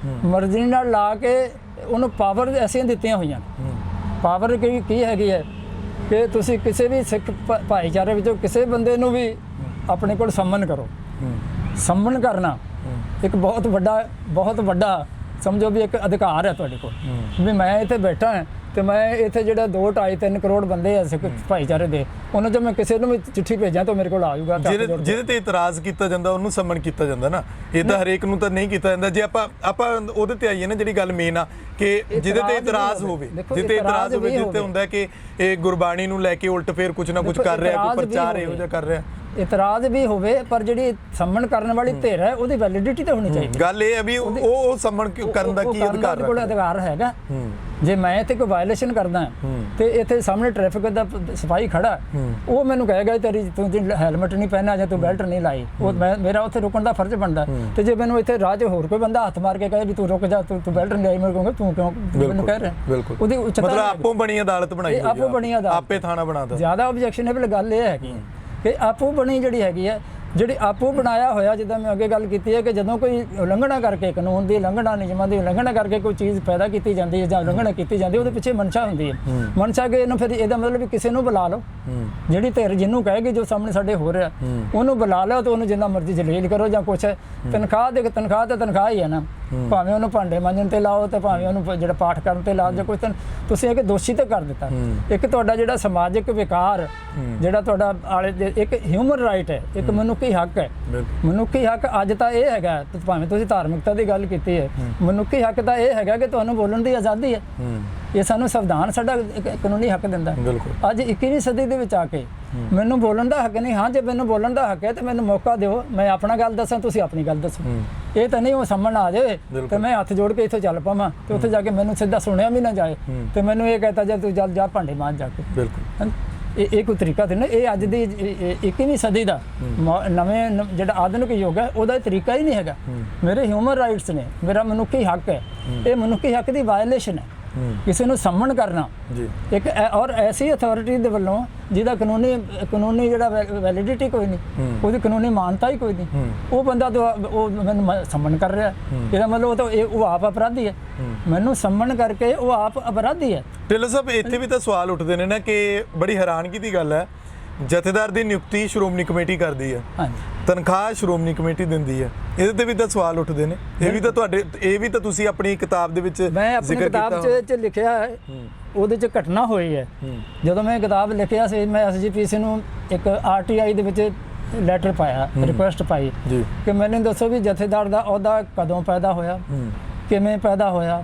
ਮਰਜ਼ੀ ਨਾਲ ਲਾ ਕੇ ਉਹਨੂੰ ਪਾਵਰ ਐਸੀਆਂ ਦਿੱਤੀਆਂ ਹੋਈਆਂ। ਪਾਵਰ ਕੀ ਹੈਗੀ ਹੈ ਕਿ ਤੁਸੀਂ ਕਿਸੇ ਵੀ ਸਿੱਖ ਭਾਈਚਾਰੇ ਵਿੱਚੋਂ ਕਿਸੇ ਬੰਦੇ ਨੂੰ ਵੀ ਆਪਣੇ ਕੋਲ ਸੰਮਨ ਕਰੋ। ਸੰਮਨ ਕਰਨਾ ਇੱਕ ਬਹੁਤ ਵੱਡਾ ਸਮਝੋ ਵੀ ਇੱਕ ਅਧਿਕਾਰ ਹੈ ਤੁਹਾਡੇ ਕੋਲ ਵੀ ਮੈਂ ਇੱਥੇ ਬੈਠਾ ਹਾਂ ਤੇ ਮੈਂ ਇੱਥੇ ਜਿਹੜਾ 2-2.5-3 ਕਰੋੜ ਬੰਦੇ ਆ ਸਿੱਖ ਭਾਈਚਾਰੇ ਦੇ, ਉਹਨਾਂ 'ਚੋਂ ਮੈਂ ਕਿਸੇ ਨੂੰ ਵੀ ਚਿੱਠੀ ਭੇਜਾਂ ਤਾਂ ਮੇਰੇ ਕੋਲ ਆ ਜਾਊਗਾ। ਜਿਹਦੇ ਤੇ ਇਤਰਾਜ਼ ਕੀਤਾ ਜਾਂਦਾ ਉਹਨੂੰ ਸੰਮਨ ਕੀਤਾ ਜਾਂਦਾ ਨਾ, ਇਹਦਾ ਹਰੇਕ ਨੂੰ ਤਾਂ ਨਹੀਂ ਕੀਤਾ ਜਾਂਦਾ। ਜੇ ਆਪਾਂ ਉਹਦੇ ਤੇ ਆਈਏ ਨਾ, ਜਿਹੜੀ ਗੱਲ ਮੇਨ ਆ ਕਿ ਜਿਹਦੇ ਤੇ ਇਤਰਾਜ਼ ਹੋਵੇ, ਜਿੱਤੇ ਹੁੰਦਾ ਕਿ ਇਹ ਗੁਰਬਾਣੀ ਨੂੰ ਲੈ ਕੇ ਉਲਟ ਫੇਰ ਕੁਝ ਨਾ ਕੁਝ ਕਰ ਰਿਹਾ, ਕੋਈ ਪ੍ਰਚਾਰ ਇਹੋ ਜਿਹਾ ਕਰ ਰਿਹਾ, ਇਤਰਾਜ਼ ਵੀ ਹੋਵੇ, ਪਰ ਜਿਹੜੀ ਸੰਮਨ ਕਰਨ ਵਾਲੀ ਧਿਰ ਹੈ ਉਹਦੀ ਵੈਲਿਡਿਟੀ ਤਾਂ ਹੋਣੀ ਚਾਹੀਦੀ। ਗੱਲ ਇਹ ਹੈ ਵੀ ਉਹ ਸੰਮਨ ਕਰਨ ਦਾ ਕੀ ਅਧਿਕਾਰ ਕੋਲ ਅਧਿਕਾਰ ਹੈਗਾ। ਜੇ ਮੈਂ ਇੱਥੇ ਕੋਈ ਵਾਇਲੇਸ਼ਨ ਕਰਦਾ ਤੇ ਇੱਥੇ ਸਾਹਮਣੇ ਟ੍ਰੈਫਿਕ ਦਾ ਸਿਪਾਹੀ ਖੜਾ, ਉਹ ਮੈਨੂੰ ਕਹੇਗਾ ਤੂੰ ਹੈਲਮਟ ਨਹੀਂ ਪਹਿਨਾ ਜਾਂ ਤੂੰ ਬੈਲਟ ਨਹੀਂ ਲਾਈ, ਉਹ ਮੇਰਾ ਉੱਥੇ ਰੁਕਣ ਦਾ ਫਰਜ਼ ਬਣਦਾ। ਤੇ ਜੇ ਮੈਨੂੰ ਇੱਥੇ ਰਾਹ 'ਚ ਹੋਰ ਕੋਈ ਬੰਦਾ ਹੱਥ ਮਾਰ ਕੇ ਕਹੇ ਵੀ ਤੂੰ ਰੁਕ ਜਾ, ਤੂੰ ਬੈਲਟ ਨਹੀਂ ਲਾਈ, ਮੈਂ ਕਹੂੰਗਾ ਤੂੰ ਕਿਉਂ ਮੈਨੂੰ ਕਹਿ ਰਿਹਾ। ਉਹਦੀ ਉੱਚਤਾ ਮਤਲਬ ਆਪੋ ਬਣੀ ਅਦਾਲਤ ਬਣਾਈ, ਆਪੋ ਬਣੀ ਅਦਾਲਤ, ਆਪੇ ਥਾਣਾ ਬਣਾਤਾ। ਜ਼ਿਆਦਾ ਆਬਜੈਕਸ਼ਨੇਬਲ ਗੱਲ ਇਹ ਹੈਗੀ ਕਿ ਆਪੋ ਬਣੀ ਜਿਹੜੀ ਹੈਗੀ ਹੈ, ਜਿਹੜੀ ਆਪੋ ਬਣਾਇਆ ਹੋਇਆ, ਜਿੱਦਾਂ ਮੈਂ ਅੱਗੇ ਗੱਲ ਕੀਤੀ ਹੈ ਕਿ ਜਦੋਂ ਕੋਈ ਉਲੰਘਣਾ ਕਰਕੇ, ਕਾਨੂੰਨ ਦੀ ਉਲੰਘਣਾ, ਨਿਯਮਾਂ ਦੀ ਉਲੰਘਣਾ ਕਰਕੇ ਕੋਈ ਚੀਜ਼ ਪੈਦਾ ਕੀਤੀ ਜਾਂਦੀ ਹੈ ਜਾਂ ਉਲੰਘਣਾ ਕੀਤੀ ਜਾਂਦੀ ਹੈ, ਉਹਦੇ ਪਿੱਛੇ ਮਨਸ਼ਾ ਹੁੰਦੀ ਹੈ। ਮਨਸ਼ਾ ਕਿ ਇਹਨੂੰ ਫਿਰ ਇਹਦਾ ਮਤਲਬ ਵੀ ਕਿਸੇ ਨੂੰ ਬੁਲਾ ਲਓ, ਜਿਹੜੀ ਧਿਰ ਜਿਹਨੂੰ ਕਹੇਗੀ ਜੋ ਸਾਹਮਣੇ ਸਾਡੇ ਹੋ ਰਿਹਾ ਉਹਨੂੰ ਬੁਲਾ ਲਓ ਤੇ ਉਹਨੂੰ ਜਿੰਨਾ ਮਰਜ਼ੀ ਜਲੀਲ ਕਰੋ ਜਾਂ ਕੁਛ। ਤਨਖਾਹ ਤਾਂ ਤਨਖਾਹ ਹੀ ਹੈ ਨਾ, ਭਾਵੇਂ ਉਹਨੂੰ ਭਾਂਡੇ ਮਾਂਜਣ ਤੇ ਲਾਓ ਤੇ ਭਾਵੇਂ ਉਹਨੂੰ ਜਿਹੜਾ ਪਾਠ ਕਰਨ ਤੇ ਲਾਓ ਜਾਂ ਕੁਛ। ਤੁਸੀਂ ਇੱਕ ਦੋਸ਼ੀ ਤਾਂ ਕਰ ਦਿੱਤਾ। ਇੱਕ ਤੁਹਾਡਾ ਜਿਹੜਾ ਸਮਾਜਿਕ ਵਿਕਾਰ, ਜਿਹੜਾ ਤੁਹਾਡਾ ਇੱਕ ਹਿਊਮਨ ਰਾਈਟ ਹੈ, ਇੱਕ ਮਨੁੱਖੀ ਹੱਕ ਹੈ। ਮਨੁੱਖੀ ਹੱਕ ਅੱਜ ਤਾਂ ਇਹ ਹੈਗਾ, ਭਾਵੇਂ ਤੁਸੀਂ ਧਾਰਮਿਕਤਾ ਦੀ ਗੱਲ ਕੀਤੀ ਹੈ, ਮਨੁੱਖੀ ਹੱਕ ਤਾਂ ਇਹ ਹੈਗਾ ਕਿ ਤੁਹਾਨੂੰ ਬੋਲਣ ਦੀ ਆਜ਼ਾਦੀ ਹੈ। ਇਹ ਸਾਨੂੰ ਸੰਵਿਧਾਨ ਸਾਡਾ ਕਾਨੂੰਨੀ ਹੱਕ ਦਿੰਦਾ। ਅੱਜ 21ਵੀਂ ਸਦੀ ਦੇ ਵਿੱਚ ਆ ਕੇ ਮੈਨੂੰ ਬੋਲਣ ਦਾ ਹੱਕ ਨਹੀਂ। ਹਾਂ, ਜੇ ਮੈਨੂੰ ਬੋਲਣ ਦਾ ਹੱਕ ਹੈ ਤੇ ਮੈਨੂੰ ਮੌਕਾ ਦਿਓ, ਮੈਂ ਆਪਣਾ ਗੱਲ ਦੱਸਾਂ, ਤੁਸੀਂ ਆਪਣੀ ਗੱਲ ਦੱਸੋ। ਇਹ ਤਾਂ ਨਹੀਂ ਉਹ ਸਾਹਮਣੇ ਆ ਜਾਵੇ ਤੇ ਮੈਂ ਹੱਥ ਜੋੜ ਕੇ ਇੱਥੋਂ ਚੱਲ ਪਾਵਾਂ ਤੇ ਉੱਥੇ ਜਾ ਕੇ ਮੈਨੂੰ ਸਿੱਧਾ ਸੁਣਿਆ ਵੀ ਨਾ ਜਾਏ ਤੇ ਮੈਨੂੰ ਇਹ ਕਹਤਾ ਜੇ ਤੂੰ ਚੱਲ ਜਾ ਭਾਂਡੇ ਮਾਂਜ ਜਾ ਕੇ। ਇਹ ਕੋਈ ਤਰੀਕਾ ਤੇ ਨਾ, ਇਹ ਅੱਜ ਦੀ 21ਵੀਂ ਸਦੀ ਦਾ ਨਵੇਂ ਜਿਹੜਾ ਆਧੁਨਿਕ ਯੁੱਗ ਹੈ ਉਹਦਾ ਤਰੀਕਾ ਹੀ ਨਹੀਂ ਹੈਗਾ। ਮੇਰੇ ਹਿਊਮਨ ਰਾਈਟਸ ਨੇ, ਮੇਰਾ ਮਨੁੱਖੀ ਹੱਕ ਹੈ, ਇਹ ਮਨੁੱਖੀ ਹੱਕ ਦੀ ਵਾਇਲੇਸ਼ਨ ਹੈ। ਕਿਸੇ ਨੂੰ ਸੰਮਨ ਕਰਨਾ ਇੱਕ ਔਰ ਐਸੀ ਅਥਾਰਟੀ ਦੇ ਵੱਲੋਂ ਜਿਹਦਾ ਕਾਨੂੰਨੀ ਜਿਹੜਾ ਵੈਲਿਡਿਟੀ ਕੋਈ ਨਹੀਂ, ਉਹਦੀ ਕਾਨੂੰਨੀ ਮਾਨਤਾ ਹੀ ਕੋਈ ਨਹੀਂ, ਉਹ ਬੰਦਾ ਉਹ ਮੈਨੂੰ ਸੰਮਨ ਕਰ ਰਿਹਾ, ਇਹਦਾ ਮਤਲਬ ਉਹ ਆਪ ਅਪਰਾਧੀ ਹੈ। ਮੈਨੂੰ ਸੰਮਨ ਕਰਕੇ ਉਹ ਆਪ ਅਪਰਾਧੀ ਹੈ। ਢਿੱਲੋਂ ਸਾਹਿਬ, ਇੱਥੇ ਵੀ ਤਾਂ ਸਵਾਲ ਉੱਠਦੇ ਨੇ ਨਾ ਕਿ ਬੜੀ ਹੈਰਾਨਗੀ ਦੀ ਗੱਲ ਹੈ ਜਥੇਦਾਰ ਦੀ ਨਿਯੁਕਤੀ ਸ਼੍ਰੋਮਣੀ ਕਮੇਟੀ ਕਰਦੀ ਹੈ, ਹਾਂਜੀ ਤਨਖਾਹ ਸ਼੍ਰੋਮਣੀ ਕਮੇਟੀ ਦਿੰਦੀ ਹੈ, ਇਹਦੇ ਤੇ ਵੀ ਤਾਂ ਸਵਾਲ ਉੱਠਦੇ ਨੇ। ਇਹ ਵੀ ਤਾਂ ਤੁਸੀਂ ਆਪਣੀ ਕਿਤਾਬ ਦੇ ਵਿੱਚ ਮੈਂ ਆਪਣੀ ਜ਼ਿਕਰ ਕੀਤਾ ਕਿਤਾਬ 'ਚ ਲਿਖਿਆ ਹੈ, ਉਹਦੇ 'ਚ ਘਟਨਾ ਹੋਈ ਹੈ। ਜਦੋਂ ਮੈਂ ਕਿਤਾਬ ਲਿਖਿਆ ਸੀ, ਮੈਂ SGPC ਨੂੰ ਇੱਕ RTI ਦੇ ਵਿੱਚ ਲੈਟਰ ਪਾਇਆ, ਰਿਕੁਐਸਟ ਪਾਈ ਜੀ ਕਿ ਮੈਨੂੰ ਦੱਸੋ ਵੀ ਜਥੇਦਾਰ ਦਾ ਅਹੁਦਾ ਕਦੋਂ ਪੈਦਾ ਹੋਇਆ, ਕਿਵੇਂ ਪੈਦਾ ਹੋਇਆ,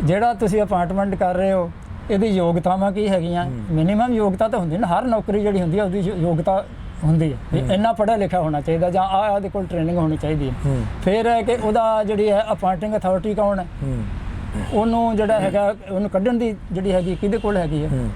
ਜਿਹੜਾ ਤੁਸੀਂ ਅਪਾਇੰਟਮੈਂਟ ਕਰ ਰਹੇ ਹੋ ਇਹਦੀ ਯੋਗਤਾਵਾਂ ਕੀ ਹੈਗੀਆਂ। ਮਿਨੀਮਮ ਯੋਗਤਾ ਤਾਂ ਹੁੰਦੀ ਨਾ, ਹਰ ਨੌਕਰੀ ਜਿਹੜੀ ਹੁੰਦੀ ਹੈ ਉਹਦੀ ਯੋਗਤਾ ਹੁੰਦੀ ਹੈ ਵੀ ਇੰਨਾ ਪੜ੍ਹਿਆ ਲਿਖਿਆ ਹੋਣਾ ਚਾਹੀਦਾ ਜਾਂ ਉਹਦੇ ਕੋਲ ਟ੍ਰੇਨਿੰਗ ਹੋਣੀ ਚਾਹੀਦੀ ਹੈ। ਫਿਰ ਹੈ ਕਿ ਉਹਦਾ ਜਿਹੜੀ ਹੈ ਅਪਾਇੰਟਿੰਗ ਅਥਾਰਟੀ ਕੌਣ ਹੈ, ਉਹਨੂੰ ਜਿਹੜਾ ਹੈਗਾ ਉਹਨੂੰ ਕੱਢਣ ਦੀ ਜਿਹੜੀ ਹੈਗੀ ਕਿਹਦੇ ਕੋਲ ਹੈਗੀ ਹੈ,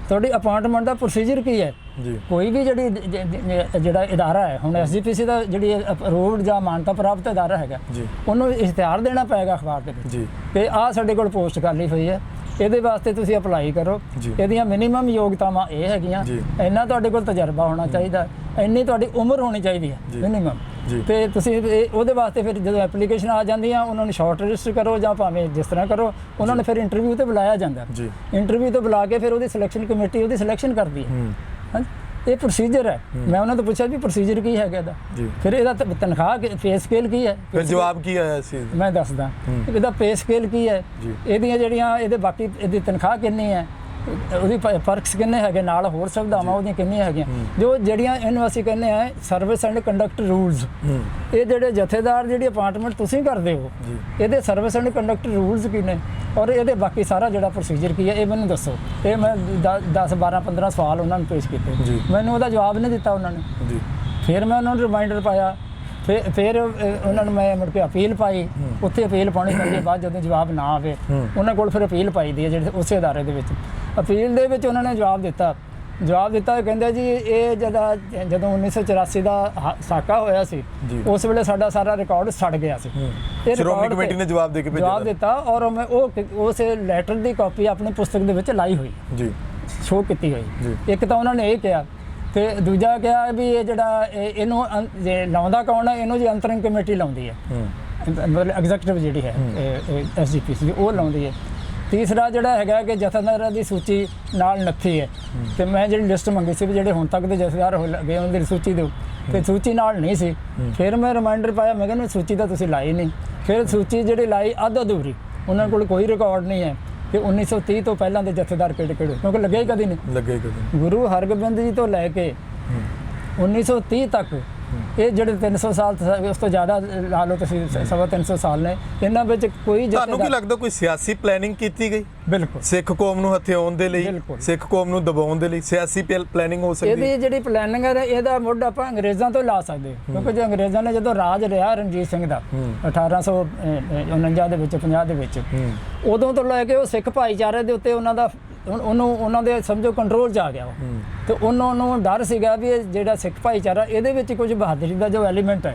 ਤੁਹਾਡੀ ਅਪਾਇੰਟਮੈਂਟ ਦਾ ਪ੍ਰੋਸੀਜਰ ਕੀ ਹੈ। ਜੀ ਕੋਈ ਵੀ ਜਿਹੜਾ ਇਦਾਰਾ ਹੈ, ਹੁਣ SGPC ਦਾ ਜਿਹੜੀ ਅਪਰੂਵਡ ਜਾਂ ਮਾਨਤਾ ਪ੍ਰਾਪਤ ਇਦਾਰਾ ਹੈਗਾ, ਜੀ ਉਹਨੂੰ ਇਸ਼ਤਿਹਾਰ ਦੇਣਾ ਪਏਗਾ ਅਖਬਾਰ ਦੇ ਵਿੱਚ ਜੀ ਕਿ ਆਹ ਸਾਡੇ ਕੋਲ ਪੋਸਟ ਖਾਲੀ ਹੋਈ ਹੈ, ਇਹਦੇ ਵਾਸਤੇ ਤੁਸੀਂ ਅਪਲਾਈ ਕਰੋ, ਜੀ। ਇਹਦੀਆਂ ਮਿਨੀਮਮ ਯੋਗਤਾਵਾਂ ਇਹ ਹੈਗੀਆਂ, ਜੀ। ਇੰਨਾ ਤੁਹਾਡੇ ਕੋਲ ਤਜਰਬਾ ਹੋਣਾ ਚਾਹੀਦਾ, ਇੰਨੀ ਤੁਹਾਡੀ ਉਮਰ ਹੋਣੀ ਚਾਹੀਦੀ ਹੈ ਜੀ। ਮਿਨੀਮਮ। ਜੀ। ਤੇ ਤੁਸੀਂ ਉਹਦੇ ਵਾਸਤੇ ਫਿਰ ਜਦੋਂ ਐਪਲੀਕੇਸ਼ਨ ਆ ਜਾਂਦੀ ਆ, ਉਹਨਾਂ ਨੂੰ ਸ਼ਾਰਟ ਲਿਸਟ ਕਰੋ ਜਾਂ ਭਾਵੇਂ ਜਿਸ ਤਰ੍ਹਾਂ ਕਰੋ, ਉਹਨਾਂ ਨੂੰ ਫਿਰ ਇੰਟਰਵਿਊ ਤੇ ਬੁਲਾਇਆ ਜਾਂਦਾ। ਜੀ ਇੰਟਰਵਿਊ ਤੇ ਬੁਲਾ ਕੇ ਫਿਰ ਉਹਦੀ ਸਿਲੈਕਸ਼ਨ ਕਮੇਟੀ ਉਹਦੀ ਸਿਲੈਕਸ਼ਨ ਕਰਦੀ ਹੈ। ਹਾਂਜੀ, ਇਹ ਪ੍ਰੋਸੀਜਰ ਹੈ। ਮੈਂ ਉਹਨਾਂ ਤੋਂ ਪੁੱਛਿਆ ਵੀ ਪ੍ਰੋਸੀਜਰ ਕੀ ਹੈਗਾ ਇਹਦਾ, ਜੀ ਫਿਰ ਇਹਦਾ ਤਨਖਾਹ ਪੇ ਸਕੇਲ ਕੀ ਹੈ, ਫਿਰ ਜਵਾਬ ਕੀ ਆਇਆ ਸੀ? ਮੈਂ ਦੱਸਦਾ ਇਹਦਾ ਪੇ ਸਕੇਲ ਕੀ ਹੈ, ਜੀ। ਇਹਦੀਆਂ ਜਿਹੜੀਆਂ ਇਹਦੇ ਬਾਕੀ ਇਹਦੀ ਤਨਖਾਹ ਕਿੰਨੀ ਹੈ, ਉਹਦੀ ਪਰਕਸ ਕਿੰਨੇ ਹੈਗੇ, ਨਾਲ ਹੋਰ ਸੁਵਿਧਾਵਾਂ ਉਹਦੀਆਂ ਕਿੰਨੀਆਂ ਹੈਗੀਆਂ, ਜਿਹੜੀਆਂ ਇਹਨੂੰ ਅਸੀਂ ਕਹਿੰਦੇ ਆ ਸਰਵਿਸ ਐਂਡ ਕੰਡਕਟ ਰੂਲਸ। ਇਹ ਜਿਹੜੇ ਜਥੇਦਾਰ ਜਿਹੜੀ ਅਪਾਇੰਟਮੈਂਟ ਤੁਸੀਂ ਕਰਦੇ ਹੋ, ਇਹਦੇ ਸਰਵਿਸ ਐਂਡ ਕੰਡਕਟ ਰੂਲਸ ਕੀ ਨੇ, ਔਰ ਇਹਦੇ ਬਾਕੀ ਸਾਰਾ ਜਿਹੜਾ ਪ੍ਰੋਸੀਜਰ ਕੀ ਹੈ ਇਹ ਮੈਨੂੰ ਦੱਸੋ। ਇਹ ਮੈਂ 10 12 15 ਸਵਾਲ ਉਹਨਾਂ ਨੂੰ ਪੇਸ਼ ਕੀਤੇ, ਮੈਨੂੰ ਉਹਦਾ ਜਵਾਬ ਨਹੀਂ ਦਿੱਤਾ ਉਹਨਾਂ ਨੇ। ਜੀ ਫਿਰ ਮੈਂ ਉਹਨਾਂ ਨੂੰ ਰਿਮਾਈਂਡਰ ਪਾਇਆ, ਫਿਰ ਉਹਨਾਂ ਨੂੰ ਮੈਂ ਮੁੜ ਕੇ ਅਪੀਲ ਪਾਈ, ਉੱਥੇ ਅਪੀਲ ਪਾਉਣੀ ਪੈਂਦੀ ਹੈ। ਬਾਅਦ ਜਦੋਂ ਜਵਾਬ ਨਾ ਆਵੇ ਉਹਨਾਂ ਕੋਲ ਫਿਰ ਅਪੀਲ ਪਾਈ ਦੀ ਹੈ ਜਿਹੜੇ ਉਸੇ ਅਦਾਰੇ ਦੇ ਵਿੱਚ। ਅਪੀਲ ਦੇ ਵਿੱਚ ਉਹਨਾਂ ਨੇ ਜਵਾਬ ਦਿੱਤਾ, ਕਹਿੰਦੇ ਜੀ ਇਹ ਜਦੋਂ 1984 ਦਾ ਸਾਕਾ ਹੋਇਆ ਸੀ, ਉਸ ਵੇਲੇ ਸਾਡਾ ਸਾਰਾ ਰਿਕਾਰਡ ਸੜ ਗਿਆ ਸੀ। ਇਹ ਸ਼੍ਰੋਮਣੀ ਕਮੇਟੀ ਨੇ ਜਵਾਬ ਦੇ ਕੇ ਜਵਾਬ ਦਿੱਤਾ, ਔਰ ਮੈਂ ਉਸ ਲੈਟਰ ਦੀ ਕਾਪੀ ਆਪਣੀ ਪੁਸਤਕ ਦੇ ਵਿੱਚ ਲਾਈ ਹੋਈ, ਜੀ ਸ਼ੋਅ ਕੀਤੀ ਹੋਈ। ਇੱਕ ਤਾਂ ਉਹਨਾਂ ਨੇ ਇਹ ਕਿਹਾ, ਤੇ ਦੂਜਾ ਕਿਹਾ ਵੀ ਇਹ ਜਿਹੜਾ ਇਹਨੂੰ ਲਾਉਂਦਾ ਕੌਣ ਹੈ, ਇਹਨੂੰ ਜੀ ਅੰਤਰਿਮ ਕਮੇਟੀ ਲਾਉਂਦੀ ਹੈ, ਮਤਲਬ ਐਗਜ਼ੈਕਟਿਵ ਜਿਹੜੀ ਹੈ SGPC ਦੀ ਉਹ ਲਾਉਂਦੀ ਹੈ। ਤੀਸਰਾ ਜਿਹੜਾ ਹੈਗਾ ਕਿ ਜਥੇਦਾਰਾਂ ਦੀ ਸੂਚੀ ਨਾਲ ਨੱਥੀ ਹੈ, ਤੇ ਮੈਂ ਜਿਹੜੀ ਲਿਸਟ ਮੰਗੀ ਸੀ ਵੀ ਜਿਹੜੇ ਹੁਣ ਤੱਕ ਦੇ ਜਥੇਦਾਰ ਗਏ ਉਹਨਾਂ ਦੀ ਸੂਚੀ ਦਿਓ, ਤੇ ਸੂਚੀ ਨਾਲ ਨਹੀਂ ਸੀ। ਫਿਰ ਮੈਂ ਰਿਮਾਈਂਡਰ ਪਾਇਆ, ਮੈਂ ਕਹਿੰਦਾ ਸੂਚੀ ਤਾਂ ਤੁਸੀਂ ਲਾਈ ਨਹੀਂ। ਫਿਰ ਸੂਚੀ ਜਿਹੜੀ ਲਾਈ ਅੱਧ ਅਧੂਰੀ, ਉਹਨਾਂ ਕੋਲ ਕੋਈ ਰਿਕਾਰਡ ਨਹੀਂ ਹੈ ਕਿ 1930 ਤੋਂ ਪਹਿਲਾਂ ਦੇ ਜਥੇਦਾਰ ਕਿਹੜੇ ਕਿਉਂਕਿ ਲੱਗਿਆ ਹੀ ਕਦੀ ਨਹੀਂ। ਗੁਰੂ ਹਰਗੋਬਿੰਦ ਜੀ ਤੋਂ ਲੈ ਕੇ 1930 ਤੱਕ ਇਹ ਜਿਹੜੇ 300 ਸਾਲ ਉਸ ਤੋਂ ਜ਼ਿਆਦਾ ਲਾ ਲਓ ਤੁਸੀਂ, 350 ਸਾਲ ਨੇ, ਇਹਨਾਂ ਵਿੱਚ ਕੋਈ ਤੁਹਾਨੂੰ ਕੀ ਲੱਗਦਾ ਕੋਈ ਸਿਆਸੀ ਪਲੈਨਿੰਗ ਕੀਤੀ ਗਈ? ਬਿਲਕੁਲ, ਸਿੱਖ ਕੌਮ ਨੂੰ ਹਥਿਆਉਣ ਦੇ ਲਈ, ਸਿੱਖ ਕੌਮ ਨੂੰ ਦਬਾਉਣ ਦੇ ਲਈ ਸਿਆਸੀ ਪਲੈਨਿੰਗ ਹੋ ਸਕਦੀ ਹੈ। ਇਹਦੀ ਜਿਹੜੀ ਪਲੈਨਿੰਗ ਹੈ ਇਹਦਾ ਮੁੱਢ ਆਪਾਂ ਅੰਗਰੇਜ਼ਾਂ ਤੋਂ ਲਾ ਸਕਦੇ, ਕਿਉਂਕਿ ਜੇ ਅੰਗਰੇਜ਼ਾਂ ਨੇ ਜਦੋਂ ਰਾਜ ਰਿਹਾ ਰਣਜੀਤ ਸਿੰਘ ਦਾ 1849 ਦੇ ਵਿੱਚ 50 ਦੇ ਵਿੱਚ, ਉਦੋਂ ਤੋਂ ਲੈ ਕੇ ਉਹ ਸਿੱਖ ਭਾਈਚਾਰੇ ਦੇ ਉੱਤੇ ਉਹਨਾਂ ਦੇ ਸਮਝੋ ਕੰਟਰੋਲ 'ਚ ਆ ਗਿਆ। ਤੇ ਉਹਨਾਂ ਨੂੰ ਡਰ ਸੀਗਾ ਵੀ ਇਹ ਜਿਹੜਾ ਸਿੱਖ ਭਾਈਚਾਰਾ ਇਹਦੇ ਵਿੱਚ ਕੁਝ ਬਹਾਦਰੀ ਦਾ ਜੋ ਐਲੀਮੈਂਟ ਹੈ,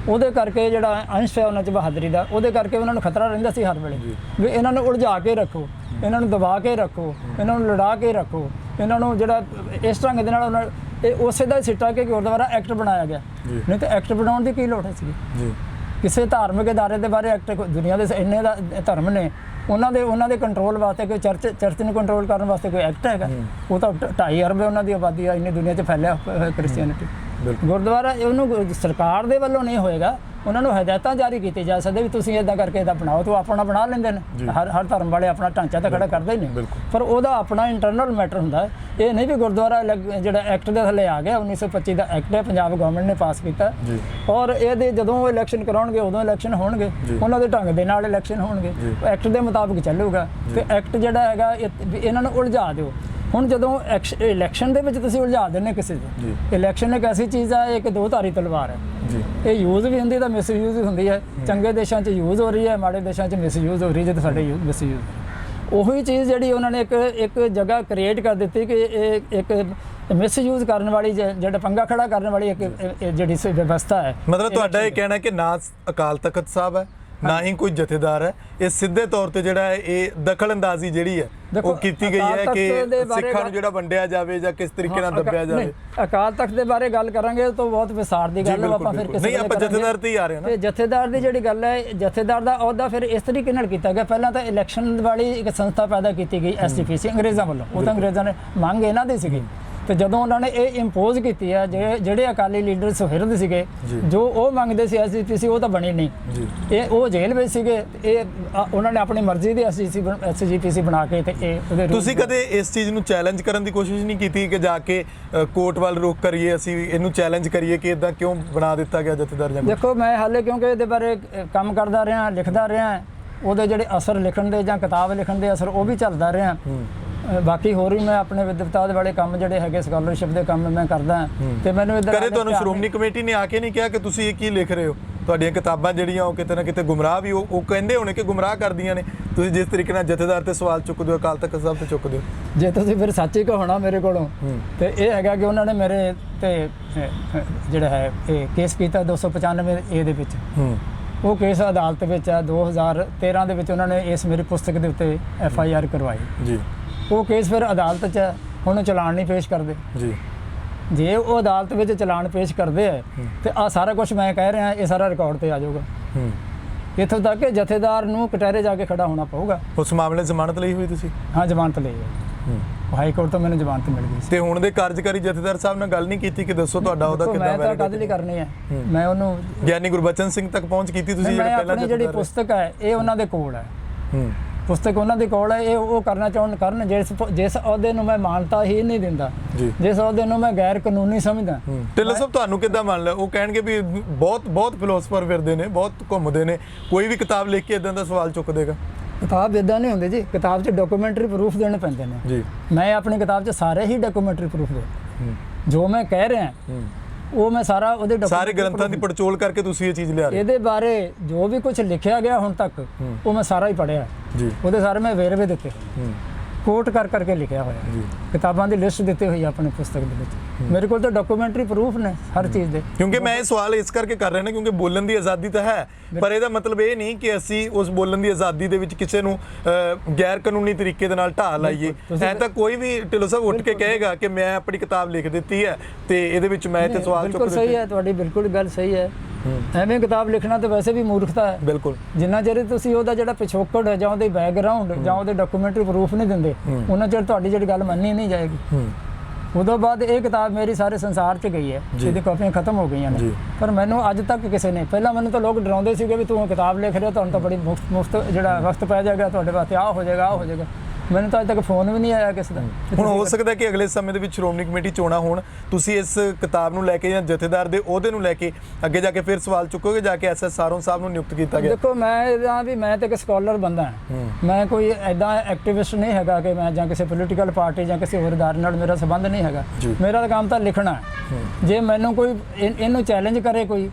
ਉਹਦੇ ਕਰਕੇ ਜਿਹੜਾ ਅੰਸ਼ ਹੈ ਉਹਨਾਂ 'ਚ ਬਹਾਦਰੀ ਦਾ, ਉਹਦੇ ਕਰਕੇ ਉਹਨਾਂ ਨੂੰ ਖਤਰਾ ਰਹਿੰਦਾ ਸੀ ਹਰ ਵੇਲੇ ਵੀ ਇਹਨਾਂ ਨੂੰ ਉਲਝਾ ਕੇ ਰੱਖੋ, ਇਹਨਾਂ ਨੂੰ ਦਬਾ ਕੇ ਰੱਖੋ, ਇਹਨਾਂ ਨੂੰ ਲੜਾ ਕੇ ਰੱਖੋ, ਇਹਨਾਂ ਨੂੰ ਜਿਹੜਾ ਇਸ ਢੰਗ ਦੇ ਨਾਲ ਇਹ ਉਸੇ ਦਾ ਸਿੱਟਾ ਕਿ ਗੁਰਦੁਆਰਾ ਐਕਟ ਬਣਾਇਆ ਗਿਆ। ਨਹੀਂ ਤਾਂ ਐਕਟ ਬਣਾਉਣ ਦੀ ਕੀ ਲੋੜ ਹੈ ਸੀ? ਕਿਸੇ ਧਾਰਮਿਕ ਅਦਾਰੇ ਦੇ ਬਾਰੇ ਐਕਟ, ਦੁਨੀਆ ਦੇ ਇੰਨੇ ਦਾ ਧਰਮ ਨੇ, ਉਹਨਾਂ ਦੇ ਕੰਟਰੋਲ ਵਾਸਤੇ ਕੋਈ ਚਰਚ ਨੂੰ ਕੰਟਰੋਲ ਕਰਨ ਵਾਸਤੇ ਕੋਈ ਐਕਟ ਹੈਗਾ? ਉਹ ਤਾਂ 2.5 ਅਰਬ ਉਹਨਾਂ ਦੀ ਆਬਾਦੀ ਆ, ਇੰਨੀ ਦੁਨੀਆ 'ਚ ਫੈਲਿਆ ਕ੍ਰਿਸਚੀਅਨਿਟੀ। ਗੁਰਦੁਆਰਾ ਉਹਨੂੰ ਸਰਕਾਰ ਦੇ ਵੱਲੋਂ ਨਹੀਂ ਹੋਏਗਾ, ਉਹਨਾਂ ਨੂੰ ਹਦਾਇਤਾਂ ਜਾਰੀ ਕੀਤੀ ਜਾ ਸਕਦੀ ਵੀ ਤੁਸੀਂ ਇੱਦਾਂ ਕਰਕੇ ਇੱਦਾਂ ਬਣਾਓ। ਤਾਂ ਆਪਣਾ ਬਣਾ ਲੈਂਦੇ ਨੇ, ਹਰ ਧਰਮ ਵਾਲੇ ਆਪਣਾ ਢਾਂਚਾ ਤਾਂ ਖੜਾ ਕਰਦੇ ਹੀ ਨੇ, ਪਰ ਉਹਦਾ ਆਪਣਾ ਇੰਟਰਨਲ ਮੈਟਰ ਹੁੰਦਾ ਹੈ। ਇਹ ਨਹੀਂ ਵੀ ਗੁਰਦੁਆਰਾ ਜਿਹੜਾ ਐਕਟ ਦੇ ਥੱਲੇ ਆ ਗਿਆ, 1925 ਦਾ ਐਕਟ ਹੈ, ਪੰਜਾਬ ਗਵਰਨਮੈਂਟ ਨੇ ਪਾਸ ਕੀਤਾ, ਔਰ ਇਹਦੇ ਜਦੋਂ ਉਹ ਇਲੈਕਸ਼ਨ ਕਰਾਉਣਗੇ ਉਦੋਂ ਇਲੈਕਸ਼ਨ ਹੋਣਗੇ, ਉਹਨਾਂ ਦੇ ਢੰਗ ਦੇ ਨਾਲ ਇਲੈਕਸ਼ਨ ਹੋਣਗੇ, ਐਕਟ ਦੇ ਮੁਤਾਬਕ ਚੱਲੂਗਾ। ਤੇ ਐਕਟ ਜਿਹੜਾ ਹੈਗਾ ਇਹਨਾਂ ਨੂੰ ਉਲਝਾ ਦਿਓ। ਹੁਣ ਜਦੋਂ ਇਲੈਕਸ਼ਨ ਦੇ ਵਿੱਚ ਤੁਸੀਂ ਉਲਝਾ ਦਿੰਦੇ ਕਿਸੇ ਨੂੰ, ਇਲੈਕਸ਼ਨ ਇੱਕ ਐਸੀ ਚੀਜ਼ ਹੈ, ਇੱਕ ਦੋ ਧਾਰੀ ਤਲਵਾਰ ਹੈ। ਇਹ ਯੂਜ਼ ਵੀ ਹੁੰਦੀ ਤਾਂ ਮਿਸਯੂਜ਼ ਵੀ ਹੁੰਦੀ ਹੈ। ਚੰਗੇ ਦੇਸ਼ਾਂ 'ਚ ਯੂਜ਼ ਹੋ ਰਹੀ ਹੈ, ਮਾੜੇ ਦੇਸ਼ਾਂ 'ਚ ਮਿਸਯੂਜ਼ ਹੋ ਰਹੀ ਹੈ, ਜਿੱਥੇ ਸਾਡੇ ਮਿਸਯੂਜ਼। ਉਹੀ ਚੀਜ਼ ਜਿਹੜੀ ਉਹਨਾਂ ਨੇ ਇੱਕ ਜਗ੍ਹਾ ਕ੍ਰੀਏਟ ਕਰ ਦਿੱਤੀ ਕਿ ਇਹ ਇੱਕ ਮਿਸਯੂਜ਼ ਕਰਨ ਵਾਲੀ, ਜਿਹੜਾ ਪੰਗਾ ਖੜਾ ਕਰਨ ਵਾਲੀ ਇੱਕ ਜਿਹੜੀ ਵਿਵਸਥਾ ਹੈ। ਮਤਲਬ ਤੁਹਾਡਾ ਇਹ ਕਹਿਣਾ ਕਿ ਨਾ ਅਕਾਲ ਤਖਤ ਸਾਹਿਬ ਹੈ, ਨਾ ਹੀ ਕੋਈ ਜਥੇਦਾਰ ਹੈ, ਇਹ ਸਿੱਧੇ ਤੌਰ ਤੇ ਜਿਹੜਾ ਹੈ ਇਹ ਦਖਲ ਅੰਦਾਜ਼ੀ ਜਿਹੜੀ ਹੈ ਉਹ ਕੀਤੀ ਗਈ ਹੈ ਕਿ ਸਿੱਖਾਂ ਨੂੰ ਜਿਹੜਾ ਵੰਡਿਆ ਜਾਵੇ ਜਾਂ ਕਿਸ ਤਰੀਕੇ ਨਾਲ ਦੱਬਿਆ ਜਾਵੇ। ਅਕਾਲ ਤਖਤ ਦੇ ਬਾਰੇ ਗੱਲ ਕਰਾਂਗੇ ਤਾਂ ਬਹੁਤ ਵਿਸਾਰ ਦੀ ਗੱਲ ਹੈ, ਆਪਾਂ ਫਿਰ ਕਿਸੇ ਆਪਾਂ ਜਥੇਦਾਰ ਤੇ ਹੀ ਆ ਰਹੇ ਹਾਂ ਨਾ। ਤੇ ਜਥੇਦਾਰ ਦੀ ਜਿਹੜੀ ਗੱਲ ਹੈ, ਜਥੇਦਾਰ ਦਾ ਅਹੁਦਾ ਫਿਰ ਇਸ ਤਰੀਕੇ ਨਾਲ ਕੀਤਾ ਗਿਆ। ਪਹਿਲਾਂ ਤਾਂ ਇਲੈਕਸ਼ਨ ਵਾਲੀ ਇੱਕ ਸੰਸਥਾ ਪੈਦਾ ਕੀਤੀ ਗਈ SGPC ਅੰਗਰੇਜ਼ਾਂ ਵੱਲੋਂ, ਉਹ ਤਾਂ ਅੰਗਰੇਜ਼ਾਂ ਨੇ ਮੰਗ ਇਹਨਾਂ ਦੀ ਸੀਗੀ। ਤੇ ਜਦੋਂ ਉਹਨਾਂ ਨੇ ਇਹ ਇੰਪੋਜ਼ ਕੀਤੀ ਹੈ ਜਿਹੜੇ ਅਕਾਲੀ ਲੀਡਰ ਸੁਹਿਰਦ ਸੀਗੇ ਜੋ ਉਹ ਮੰਗਦੇ ਸੀ ਐਸਜੀਪੀਸੀ ਉਹ ਤਾਂ ਬਣੀ ਨਹੀਂ ਜੀ। ਇਹ ਉਹ ਜੇਲ੍ਹ ਵਿੱਚ ਸੀਗੇ ਇਹ ਉਹਨਾਂ ਨੇ ਆਪਣੀ ਮਰਜ਼ੀ ਦੀ ਐਸਜੀਪੀਸੀ ਬਣਾ ਕੇ ਤੇ ਇਹ ਉਹਦੇ ਤੁਸੀਂ ਕਦੇ ਇਸ ਚੀਜ਼ ਨੂੰ ਚੈਲੰਜ ਕਰਨ ਦੀ ਕੋਸ਼ਿਸ਼ ਨਹੀਂ ਕੀਤੀ ਕਿ ਜਾ ਕੇ ਕੋਰਟ ਵੱਲ ਰੁਖ ਕਰੀਏ, ਅਸੀਂ ਇਹਨੂੰ ਚੈਲੰਜ ਕਰੀਏ ਕਿ ਇਦਾਂ ਕਿਉਂ ਬਣਾ ਦਿੱਤਾ ਗਿਆ ਜਥੇਦਾਰ ਜੰਗ? ਦੇਖੋ ਮੈਂ ਹਾਲੇ ਕਿਉਂਕਿ ਇਹਦੇ ਬਾਰੇ ਕੰਮ ਕਰਦਾ ਰਿਹਾ, ਲਿਖਦਾ ਰਿਹਾ, ਉਹਦੇ ਜਿਹੜੇ ਅਸਰ ਲਿਖਣ ਦੇ ਜਾਂ ਕਿਤਾਬ ਲਿਖਣ ਦੇ ਅਸਰ ਉਹ ਵੀ ਚੱਲਦਾ ਰਿਹਾ। ਬਾਕੀ ਹੋਰ ਵੀ ਮੈਂ ਆਪਣੇ ਵਿਦਵਤਾ ਦੇ ਵਾਲੇ ਕੰਮ ਜਿਹੜੇ ਹੈਗੇ ਸਕਾਲਰਸ਼ਿਪ ਦੇ ਕੰਮ ਮੈਂ ਕਰਦਾ ਤੇ ਮੈਨੂੰ ਇਧਰ ਕਦੇ ਤੁਹਾਨੂੰ ਸ਼੍ਰੋਮਣੀ ਕਮੇਟੀ ਨੇ ਆ ਕੇ ਨਹੀਂ ਕਿਹਾ ਕਿ ਤੁਸੀਂ ਇਹ ਕੀ ਲਿਖ ਰਹੇ ਹੋ? ਤੁਹਾਡੀਆਂ ਕਿਤਾਬਾਂ ਜਿਹੜੀਆਂ ਉਹ ਕਿਤੇ ਨਾ ਕਿਤੇ ਗੁੰਮਰਾਹ ਵੀ ਉਹ ਕਹਿੰਦੇ ਹੋਣੇ ਕਿ ਗੁੰਮਰਾਹ ਕਰਦੀਆਂ ਨੇ, ਤੁਸੀਂ ਜਿਸ ਤਰੀਕੇ ਨਾਲ ਜਥੇਦਾਰ ਤੇ ਸਵਾਲ ਚੁੱਕਦੇ ਹੋ, ਅਕਾਲ ਤਖਤ ਸਾਹਿਬ ਤੇ ਚੁੱਕਦੇ ਹੋ। ਜੇ ਤੁਸੀਂ ਫਿਰ ਸੱਚ ਹੀ ਕਹੋਣਾ ਮੇਰੇ ਕੋਲੋਂ ਤੇ ਇਹ ਹੈਗਾ ਕਿ ਉਹਨਾਂ ਨੇ ਮੇਰੇ ਤੇ ਜਿਹੜਾ ਹੈ ਇਹ ਕੇਸ ਕੀਤਾ 295A ਦੇ ਵਿੱਚ। ਉਹ ਕੇਸ ਅਦਾਲਤ ਵਿੱਚ ਆ 2013 ਦੇ ਵਿੱਚ ਉਹਨਾਂ ਨੇ ਇਸ ਮੇਰੀ ਪੁਸਤਕ ਦੇ ਉੱਤੇ FIR ਕਰਵਾਈ ਜੀ। ਉਹ ਕੇਸ ਫਿਰ ਅਦਾਲਤ 'ਚ ਹੁਣ ਚਲਾਨ ਨਹੀਂ ਪੇਸ਼ ਕਰਦੇ ਜੀ। ਜੇ ਉਹ ਅਦਾਲਤ ਵਿੱਚ ਚਲਾਨ ਪੇਸ਼ ਕਰਦੇ ਆ ਤੇ ਆ ਸਾਰਾ ਕੁਝ ਮੈਂ ਕਹਿ ਰਿਹਾ ਇਹ ਸਾਰਾ ਰਿਕਾਰਡ ਤੇ ਆ ਜਾਊਗਾ। ਇੱਥੋਂ ਤੱਕ ਕਿ ਜਥੇਦਾਰ ਨੂੰ ਕਟਹਿਰੇ ਜਾ ਕੇ ਖੜਾ ਹੋਣਾ ਪਊਗਾ। ਉਸ ਮਾਮਲੇ ਜ਼ਮਾਨਤ ਲਈ ਹੋਈ ਤੁਸੀਂ? ਹਾਂ ਜ਼ਮਾਨਤ ਲਈ ਹੈ। ਹਾਈ ਕੋਰਟ ਤੋਂ ਮੈਨੂੰ ਜ਼ਮਾਨਤ ਮਿਲ ਗਈ ਸੀ। ਤੇ ਹੁਣ ਦੇ ਕਾਰਜਕਾਰੀ ਜਥੇਦਾਰ ਸਾਹਿਬ ਨਾਲ ਗੱਲ ਨਹੀਂ ਕੀਤੀ ਕਿ ਦੱਸੋ ਤੁਹਾਡਾ ਉਹਦਾ ਕਿੱਦਾਂ? ਮੈਂ ਤਾਂ ਕਦ ਲਈ ਕਰਨੀ ਹੈ, ਮੈਂ ਉਹਨੂੰ ਗਿਆਨੀ ਗੁਰਬਚਨ ਸਿੰਘ ਤੱਕ ਪਹੁੰਚ ਕੀਤੀ ਤੁਸੀਂ? ਮੈਂ ਆਪਣੀ ਜਿਹੜੀ ਪੁਸਤਕ ਹੈ ਇਹ ਉਹਨਾਂ ਦੇ ਕੋਲ ਹੈ, ਪੁਸਤਕ ਉਹਨਾਂ ਦੇ ਕੋਲ ਹੈ, ਇਹ ਉਹ ਕਰਨਾ ਚਾਹੁਣ ਕਰਨ ਜਿਸ ਅਹੁਦੇ ਨੂੰ ਮੈਂ ਮਾਨਤਾ ਹੀ ਨਹੀਂ ਦਿੰਦਾ, ਜਿਸ ਅਹੁਦੇ ਨੂੰ ਮੈਂ ਗੈਰ ਕਾਨੂੰਨੀ ਸਮਝਦਾ। ਢਿੱਲੋਂ ਸਾਹਿਬ ਤੁਹਾਨੂੰ ਕਿੱਦਾਂ ਮੰਨ ਲਿਆ? ਉਹ ਕਹਿਣਗੇ ਵੀ ਬਹੁਤ ਫਿਲਾਸਫਰ ਫਿਰਦੇ ਨੇ, ਬਹੁਤ ਘੁੰਮਦੇ ਨੇ, ਕੋਈ ਵੀ ਕਿਤਾਬ ਲਿਖ ਕੇ ਇਦਾਂ ਦਾ ਸਵਾਲ ਚੁੱਕ ਦੇਗਾ। ਕਿਤਾਬ ਇਦਾਂ ਨਹੀਂ ਹੁੰਦੀ ਜੀ, ਕਿਤਾਬ 'ਚ ਡਾਕੂਮੈਂਟਰੀ ਪ੍ਰੂਫ ਦੇਣੇ ਪੈਂਦੇ ਨੇ ਜੀ। ਮੈਂ ਆਪਣੀ ਕਿਤਾਬ 'ਚ ਸਾਰੇ ਹੀ ਡਾਕੂਮੈਂਟਰੀ ਪ੍ਰੂਫ ਦੇ ਜੋ ਮੈਂ ਕਹਿ ਰਿਹਾ ਉਹ ਮੈਂ ਸਾਰਾ ਉਹਦੇ ਸਾਰੇ ਗ੍ਰੰਥਾਂ ਦੀ ਪੜਚੋਲ ਕਰਕੇ ਤੁਸੀਂ ਇਹ ਚੀਜ਼ ਲਿਆ ਰਹੇ। ਇਹਦੇ ਬਾਰੇ ਜੋ ਵੀ ਕੁਝ ਲਿਖਿਆ ਗਿਆ ਹੁਣ ਤੱਕ ਉਹ ਮੈਂ ਸਾਰਾ ਹੀ ਪੜ੍ਹਿਆ ਜੀ। ਉਹਦੇ ਸਾਰੇ ਮੈਂ ਵੇਰਵੇ ਦਿੱਤੇ, ਕੋਟ ਕਰਕੇ ਲਿਖਿਆ ਹੋਇਆ ਜੀ। ਕਿਤਾਬਾਂ ਦੀ ਲਿਸਟ ਦਿੱਤੀ ਹੋਈ ਆਪਣੀ ਪੁਸਤਕ ਦੇ ਵਿੱਚ। ਮੇਰੇ ਕੋਲ ਤਾਂ ਡਾਕੂਮੈਂਟਰੀ ਪ੍ਰੂਫ ਨੇ ਹਰ ਚੀਜ਼ ਦੇ। ਕਿਉਂਕਿ ਮੈਂ ਇਹ ਸਵਾਲ ਇਸ ਕਰਕੇ ਕਰ ਰਿਹਾ ਨਾ ਕਿਉਂਕਿ ਬੋਲਣ ਦੀ ਆਜ਼ਾਦੀ ਤਾਂ ਹੈ, ਪਰ ਇਹਦਾ ਮਤਲਬ ਇਹ ਨਹੀਂ ਕਿ ਅਸੀਂ ਉਸ ਬੋਲਣ ਦੀ ਆਜ਼ਾਦੀ ਦੇ ਵਿੱਚ ਕਿਸੇ ਨੂੰ ਗੈਰ ਕਾਨੂੰਨੀ ਤਰੀਕੇ ਦੇ ਨਾਲ ਢਾਹ ਲਾਈਏ। ਐ ਤਾਂ ਕੋਈ ਵੀ ਢਿੱਲੋਂ ਸਾਹਿਬ ਉੱਠ ਕੇ ਕਹੇਗਾ ਕਿ ਮੈਂ ਆਪਣੀ ਕਿਤਾਬ ਲਿਖ ਦਿੱਤੀ ਹੈ ਤੇ ਇਹਦੇ ਵਿੱਚ ਮੈਂ ਇੱਥੇ ਸਵਾਲ ਚੁੱਕ ਬਿਲਕੁਲ ਸਹੀ ਹੈ, ਤੁਹਾਡੀ ਬਿਲਕੁਲ ਗੱਲ ਸਹੀ ਹੈ। ਐਵੇਂ ਕਿਤਾਬ ਲਿਖਣਾ ਤਾਂ ਵੈਸੇ ਵੀ ਮੂਰਖਤਾ ਹੈ। ਬਿਲਕੁਲ ਜਿੰਨਾ ਚਿਰ ਤੁਸੀਂ ਉਹਦਾ ਜਿਹੜਾ ਪਿਛੋਕੜ ਹੈ ਜਾਂ ਉਹਦੇ ਬੈਕਗ੍ਰਾਉਂਡ ਜਾਂ ਉਹਦੇ ਡਾਕੂਮੈਂਟਰੀ ਪ੍ਰੂਫ ਨਹੀਂ ਦਿੰਦੇ ਉਹਨਾਂ ਚਿਰ ਤੁਹਾਡੀ ਜਿਹੜੀ ਗੱਲ ਮੰਨੀ ਨਹੀਂ ਜਾਏਗੀ। ਉਦੋਂ ਬਾਅਦ ਇਹ ਕਿਤਾਬ ਮੇਰੀ ਸਾਰੇ ਸੰਸਾਰ 'ਚ ਗਈ ਹੈ, ਇਹਦੀ ਕਾਪੀਆਂ ਖਤਮ ਹੋ ਗਈਆਂ ਨੇ, ਪਰ ਮੈਨੂੰ ਅੱਜ ਤੱਕ ਕਿਸੇ ਨੇ, ਪਹਿਲਾਂ ਮੈਨੂੰ ਤਾਂ ਲੋਕ ਡਰਾਉਂਦੇ ਸੀਗੇ ਵੀ ਤੂੰ ਕਿਤਾਬ ਲਿਖ ਰਿਹਾ ਤੁਹਾਨੂੰ ਤਾਂ ਬੜੀ ਮੁਫਤ ਜਿਹੜਾ ਵਕਤ ਪੈ ਜਾਏਗਾ, ਤੁਹਾਡੇ ਵਾਸਤੇ ਆਹ ਹੋ ਜਾਏਗਾ ਆਹ ਹੋ ਜਾਏਗਾ। ਮੈਨੂੰ ਤਾਂ ਅੱਜ ਤੱਕ ਫੋਨ ਵੀ ਨਹੀਂ ਆਇਆ ਕਿਸੇ ਦਾ। ਹੁਣ ਹੋ ਸਕਦਾ ਕਿ ਅਗਲੇ ਸਮੇਂ ਦੇ ਵਿੱਚ ਸ਼੍ਰੋਮਣੀ ਕਮੇਟੀ ਚੋਣਾਂ ਹੋਣ, ਤੁਸੀਂ ਇਸ ਕਿਤਾਬ ਨੂੰ ਲੈ ਕੇ ਜਾਂ ਜਥੇਦਾਰ ਦੇ ਅਹੁਦੇ ਨੂੰ ਲੈ ਕੇ ਅੱਗੇ ਜਾ ਕੇ ਫਿਰ ਸਵਾਲ ਚੁੱਕੋਗੇ ਜਾ ਕੇ SSRO ਸਾਹਿਬ ਨੂੰ ਨਿਯੁਕਤ ਕੀਤਾ ਗਿਆ? ਦੇਖੋ ਮੈਂ ਤਾਂ ਇੱਕ ਸਕਾਲਰ ਬੰਦਾ ਹਾਂ, ਮੈਂ ਕੋਈ ਐਦਾਂ ਐਕਟਿਵਿਸਟ ਨਹੀਂ ਹੈਗਾ ਕਿ ਮੈਂ ਜਾਂ ਕਿਸੇ ਪੋਲੀਟੀਕਲ ਪਾਰਟੀ ਜਾਂ ਕਿਸੇ ਹੋਰ ਅਦਾਰੇ ਨਾਲ ਮੇਰਾ ਸੰਬੰਧ ਨਹੀਂ ਹੈਗਾ। ਮੇਰਾ ਤਾਂ ਕੰਮ ਤਾਂ ਲਿਖਣਾ ਹੈ। ਜੇ ਮੈਨੂੰ ਕੋਈ ਇਹਨੂੰ ਚੈਲੰਜ ਕਰੇ, ਕੋਈ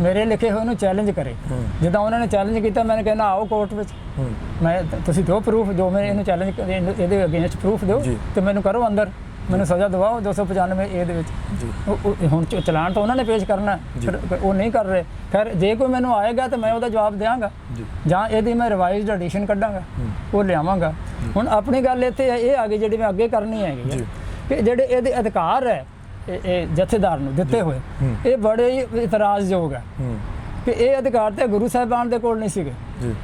ਮੇਰੇ ਲਿਖੇ ਹੋਏ ਨੂੰ ਚੈਲੰਜ ਕਰੇ, ਜਿੱਦਾਂ ਉਹਨਾਂ ਨੇ ਚੈਲੰਜ ਕੀਤਾ ਮੈਂ ਕਹਿੰਦਾ ਆਓ ਕੋਰਟ ਵਿੱਚ, ਮੈਂ ਤੁਸੀਂ ਦਿਓ ਪ੍ਰੂਫ ਜੋ ਮੈਂ ਇਹਨੂੰ ਚੈਲੰਜ ਇਹਦੇ ਅਗੇਂਸਟ ਪ੍ਰੂਫ ਦਿਓ ਤੇ ਮੈਨੂੰ ਕਰੋ ਅੰਦਰ, ਮੈਨੂੰ ਸਜ਼ਾ ਦਿਵਾਓ 295A ਦੇ ਵਿੱਚ। ਹੁਣ ਚਲਾਨ ਤਾਂ ਉਹਨਾਂ ਨੇ ਪੇਸ਼ ਕਰਨਾ, ਉਹ ਨਹੀਂ ਕਰ ਰਹੇ। ਖੈਰ ਜੇ ਕੋਈ ਮੈਨੂੰ ਆਏਗਾ ਤਾਂ ਮੈਂ ਉਹਦਾ ਜਵਾਬ ਦਿਆਂਗਾ ਜਾਂ ਇਹਦੀ ਮੈਂ ਰਿਵਾਈਜ਼ਡ ਐਡੀਸ਼ਨ ਕੱਢਾਂਗਾ, ਉਹ ਲਿਆਵਾਂਗਾ। ਹੁਣ ਆਪਣੀ ਗੱਲ ਇੱਥੇ ਇਹ ਆ ਗਈ ਜਿਹੜੀ ਮੈਂ ਅੱਗੇ ਕਰਨੀ ਹੈਗੀ ਕਿ ਜਿਹੜੇ ਇਹਦੇ ਅਧਿਕਾਰ ਹੈ ਇਹ ਜਥੇਦਾਰ ਨੂੰ ਦਿੱਤੇ ਹੋਏ, ਇਹ ਬੜੇ ਹੀ ਇਤਰਾਜ਼ਯੋਗ ਹੈ ਕਿ ਇਹ ਅਧਿਕਾਰ ਤੇ ਗੁਰੂ ਸਾਹਿਬਾਨ ਦੇ ਕੋਲ ਨਹੀਂ ਸੀਗੇ,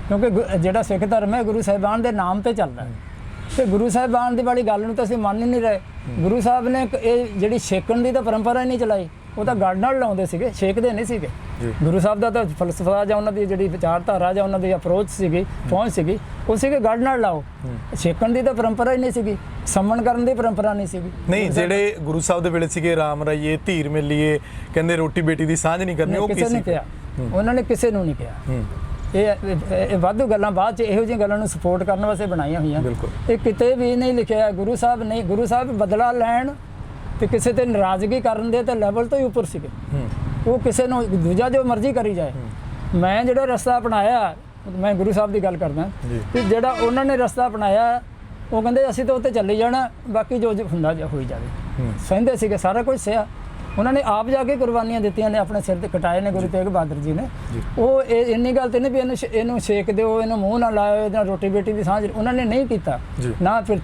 ਕਿਉਂਕਿ ਜਿਹੜਾ ਸਿੱਖ ਧਰਮ ਹੈ ਗੁਰੂ ਸਾਹਿਬਾਨ ਦੇ ਨਾਮ ਤੇ ਚੱਲਦਾ ਹੈ ਤੇ ਗੁਰੂ ਸਾਹਿਬਾਨ ਦੀ ਵਾਲੀ ਗੱਲ ਨੂੰ ਤਾਂ ਅਸੀਂ ਮੰਨ ਹੀ ਨਹੀਂ ਰਹੇ। ਗੁਰੂ ਸਾਹਿਬ ਨੇ ਇਹ ਜਿਹੜੀ ਛੇਕਣ ਦੀ ਤਾਂ ਪਰੰਪਰਾ ਹੀ ਨਹੀਂ ਚਲਾਈ, ਉਹ ਤਾਂ ਗੜ ਨਾਲ ਲਾਉਂਦੇ ਸੀਗੇ, ਛੇਕਦੇ ਨਹੀਂ ਸੀਗੇ। ਗੁਰੂ ਸਾਹਿਬ ਦਾ ਤਾਂ ਫਲਸਫਾ ਜਾਂ ਉਹਨਾਂ ਦੀ ਜਿਹੜੀ ਵਿਚਾਰਧਾਰਾ ਜਾਂ ਉਹਨਾਂ ਦੀ ਅਪਰੋਚ ਸੀਗੀ, ਪਹੁੰਚ ਸੀਗੀ, ਉਹ ਸੀਗੇ ਗੜ ਨਾਲ ਲਾਓ। ਛੇਕਣ ਦੀ ਤਾਂ ਪਰੰਪਰਾ ਹੀ ਨਹੀਂ ਸੀਗੀ, ਸੰਮਣ ਕਰਨ ਦੀ ਪਰੰਪਰਾ ਨਹੀਂ ਸੀਗੀ। ਨਹੀਂ, ਜਿਹੜੇ ਗੁਰੂ ਸਾਹਿਬ ਦੇ ਵੇਲੇ ਸੀਗੇ ਰਾਮ ਰਾਈਏ, ਧੀਰ ਮਿਲੀਏ, ਕਹਿੰਦੇ ਰੋਟੀ ਬੇਟੀ ਦੀ ਸਾਂਝ ਨਹੀਂ ਕਰਨੀ, ਉਹ ਕਿਸੇ ਨੇ ਕਿਹਾ, ਉਹਨਾਂ ਨੇ ਕਿਸੇ ਨੂੰ ਨਹੀਂ ਕਿਹਾ। ਇਹ ਵਾਧੂ ਗੱਲਾਂ ਬਾਅਦ 'ਚ ਇਹੋ ਜਿਹੀਆਂ ਗੱਲਾਂ ਨੂੰ ਸਪੋਰਟ ਕਰਨ ਵਾਸਤੇ ਬਣਾਈਆਂ ਹੋਈਆਂ। ਇਹ ਕਿਤੇ ਵੀ ਨਹੀਂ ਲਿਖਿਆ। ਗੁਰੂ ਸਾਹਿਬ ਨਹੀਂ, ਗੁਰੂ ਸਾਹਿਬ ਬਦਲਾ ਲੈਣ ਤੇ ਕਿਸੇ ਤੇ ਨਾਰਾਜ਼ਗੀ ਕਰਨ ਦੇ ਤੇ ਲੈਵਲ ਤੋਂ ਹੀ ਉੱਪਰ ਸੀਗੇ। ਉਹ ਕਿਸੇ ਨੂੰ ਦੂਜਾ ਜੋ ਮਰਜ਼ੀ ਕਰੀ ਜਾਏ। ਮੈਂ ਜਿਹੜਾ ਰਸਤਾ ਅਪਣਾਇਆ, ਮੈਂ ਗੁਰੂ ਸਾਹਿਬ ਦੀ ਗੱਲ ਕਰਦਾ ਕਿ ਜਿਹੜਾ ਉਹਨਾਂ ਨੇ ਰਸਤਾ ਅਪਣਾਇਆ, ਉਹ ਕਹਿੰਦੇ ਅਸੀਂ ਤਾਂ ਉੱਤੇ ਚੱਲੇ ਜਾਣਾ, ਬਾਕੀ ਜੋ ਹੁੰਦਾ ਹੋਈ ਜਾਵੇ। ਸਹਿੰਦੇ ਸੀਗੇ, ਸਾਰਾ ਕੁਝ ਸਿਆ। ਉਹਨਾਂ ਨੇ ਆਪ ਜਾ ਕੇ ਕੁਰਬਾਨੀਆਂ ਦਿੱਤੀਆਂ ਨੇ, ਆਪਣੇ ਸਿਰ ਤੇ ਕਟਾਏ ਨੇ ਗੁਰੂ ਤੇਗ ਬਹਾਦਰ ਜੀ ਨੇ। ਉਹ ਇੰਨੀ ਗੱਲ ਤੇ ਨਹੀਂ ਵੀ ਇਹਨੂੰ ਛੇਕ ਦਿਓ, ਇਹਨੂੰ ਮੂੰਹ ਨਾ ਲਾਇਓ, ਇਹਦਾ ਰੋਟੀ ਬੇਟੀ ਦੀ ਸਾਂਝ ਉਹਨਾਂ ਨੇ ਨਹੀਂ ਕੀਤਾ। ਨਾ ਫਿਰ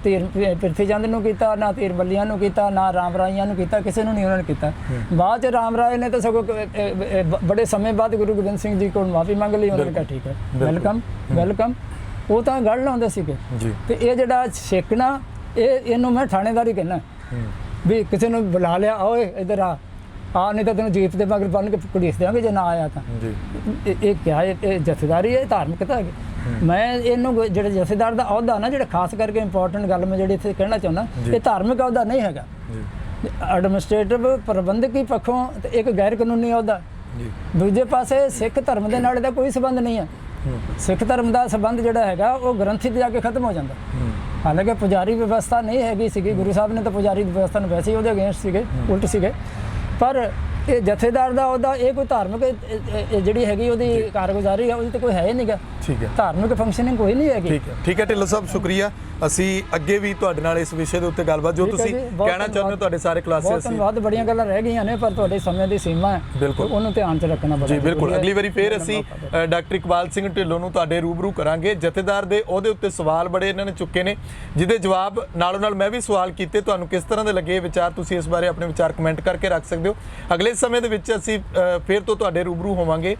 ਪ੍ਰਿਥੀ ਚੰਦ ਨੂੰ ਕੀਤਾ, ਨਾ ਧੀਰ ਬੱਲੀਆਂ ਨੂੰ ਕੀਤਾ, ਨਾ ਰਾਮ ਰਾਈਆਂ ਨੂੰ ਕੀਤਾ, ਕਿਸੇ ਨੂੰ ਨਹੀਂ ਉਹਨਾਂ ਨੇ ਕੀਤਾ। ਬਾਅਦ 'ਚ ਰਾਮ ਰਾਏ ਨੇ ਤਾਂ ਸਗੋਂ ਬੜੇ ਸਮੇਂ ਬਾਅਦ ਗੁਰੂ ਗੋਬਿੰਦ ਸਿੰਘ ਜੀ ਕੋਲ ਮਾਫੀ ਮੰਗ ਲਈ। ਉਹਨਾਂ ਨੇ ਕਿਹਾ ਠੀਕ ਹੈ, ਵੈਲਕਮ ਵੈਲਕਮ। ਉਹ ਤਾਂ ਗੜ ਲਾਉਂਦੇ ਸੀਗੇ। ਤੇ ਇਹ ਜਿਹੜਾ ਛੇਕਣਾ, ਇਹਨੂੰ ਮੈਂ ਥਾਣੇਦਾਰੀ ਕਹਿੰਦਾ ਵੀ ਕਿਸੇ ਨੂੰ ਬੁਲਾ ਲਿਆ, ਓਏ ਇੱਧਰ ਆ ਨਹੀਂ ਤਾਂ ਤੈਨੂੰ ਜੀਪ ਦੇ ਮਗਰ ਬੰਨ੍ਹ ਕੇ ਘੜੀਸ ਦਿਆਂਗੇ ਜੇ ਨਾ ਆਇਆ ਤਾਂ। ਜੀ ਇਹ ਕਿਆ ਇਹ ਜਥੇਦਾਰੀ ਹੈ, ਇਹ ਧਾਰਮਿਕਤਾ ਹੈ। ਮੈਂ ਇਹਨੂੰ ਜਿਹੜੇ ਜਥੇਦਾਰ ਦਾ ਅਹੁਦਾ ਨਾ, ਜਿਹੜਾ ਖਾਸ ਕਰਕੇ ਇੰਪੋਰਟੈਂਟ ਗੱਲ ਮੈਂ ਜਿਹੜੀ ਇੱਥੇ ਕਹਿਣਾ ਚਾਹੁੰਦਾ, ਇਹ ਧਾਰਮਿਕ ਅਹੁਦਾ ਨਹੀਂ ਹੈਗਾ। ਜੀ ਐਡਮਿਨਿਸਟ੍ਰੇਟਿਵ ਪ੍ਰਬੰਧਕੀ ਪੱਖੋਂ ਤੇ ਇੱਕ ਗੈਰ ਕਾਨੂੰਨੀ ਅਹੁਦਾ। ਜੀ ਦੂਜੇ ਪਾਸੇ ਸਿੱਖ ਧਰਮ ਦੇ ਨਾਲ ਇਹਦਾ ਕੋਈ ਸੰਬੰਧ ਨਹੀਂ ਹੈ। ਸਿੱਖ ਧਰਮ ਦਾ ਸੰਬੰਧ ਜਿਹੜਾ ਹੈਗਾ ਉਹ ਗ੍ਰੰਥੀ ਤੇ ਜਾ ਕੇ ਖਤਮ ਹੋ ਜਾਂਦਾ। ਹਾਲਾਂਕਿ ਪੁਜਾਰੀ ਵਿਵਸਥਾ ਨਹੀਂ ਹੈਗੀ ਸੀਗੀ, ਗੁਰੂ ਸਾਹਿਬ ਨੇ ਤਾਂ ਪੁਜਾਰੀ ਵਿਵਸਥਾ ਨੂੰ ਵੈਸੇ ਹੀ ਉਹਦੇ ਅਗੇਂਸਟ ਸੀਗੇ, ਉਲਟ ਸੀਗੇ। ਪਰ ਇਹ ਜਥੇਦਾਰ ਦਾ ਉਹਦਾ ਇਹ ਕੋਈ ਧਾਰਮਿਕ ਜਿਹੜੀ ਹੈਗੀ ਉਹਦੀ ਕਾਰਗੁਜ਼ਾਰੀ ਹੈ, ਉਹਦੀ ਤਾਂ ਕੋਈ ਹੈ ਹੀ ਨਹੀਂਗਾ। ਠੀਕ ਹੈ, ਧਾਰਮਿਕ ਫੰਕਸ਼ਨਿੰਗ ਕੋਈ ਨਹੀਂ ਹੈਗੀ। ਠੀਕ ਹੈ ਢਿੱਲੋਂ ਸਾਹਿਬ, ਸ਼ੁਕਰੀਆ। ਅਸੀਂ ਅੱਗੇ ਵੀ ਤੁਹਾਡੇ ਨਾਲ ਇਸ ਵਿਸ਼ੇ ਦੇ ਉੱਤੇ ਗੱਲਬਾਤ, ਜੋ ਤੁਸੀਂ ਕਹਿਣਾ ਚਾਹੁੰਦੇ ਹੋ, ਤੁਹਾਡੇ ਸਾਰੇ ਕਲਾਸਿਸ ਬਹੁਤ ਧੰਨਵਾਦ। ਬੜੀਆਂ ਗੱਲਾਂ ਰਹਿ ਗਈਆਂ ਨੇ, ਪਰ ਤੁਹਾਡੇ ਸਮੇਂ ਦੀ ਸੀਮਾ ਹੈ, ਬਿਲਕੁਲ ਉਹਨੂੰ ਧਿਆਨ 'ਚ ਰੱਖਣਾ ਬੜਾ ਜੀ। ਬਿਲਕੁਲ, ਜ਼ਰੂਰੀ ਹੈ। ਅਗਲੀ ਵਾਰੀ ਫੇਰ ਅਸੀਂ ਡਾਕਟਰ ਇਕਬਾਲ ਸਿੰਘ ਢਿੱਲੋਂ ਨੂੰ ਤੁਹਾਡੇ ਰੂਬਰੂ ਕਰਾਂਗੇ। ਜਥੇਦਾਰ ਦੇ ਉਹਦੇ ਉੱਤੇ ਸਵਾਲ ਬੜੇ ਇਹਨਾਂ ਨੇ ਚੁੱਕੇ ਨੇ, ਜਿਹਦੇ ਜਵਾਬ ਨਾਲੋਂ ਨਾਲ ਮੈਂ ਵੀ ਸਵਾਲ ਕੀਤੇ। ਤੁਹਾਨੂੰ ਕਿਸ ਤਰ੍ਹਾਂ ਦੇ ਲੱਗੇ ਇਹ ਵਿਚਾਰ, ਤੁਸੀਂ ਇਸ ਬਾਰੇ ਆਪਣੇ ਵਿਚਾਰ ਕਮੈਂਟ ਕਰਕੇ ਰੱਖ ਸਕਦੇ ਹੋ। ਅਗਲੇ ਸਮੇਂ ਦੇ ਵਿੱਚ ਅਸੀਂ ਫੇਰ ਤੋਂ ਤੁਹਾਡੇ ਰੂਬਰੂ ਹੋਵਾਂਗੇ।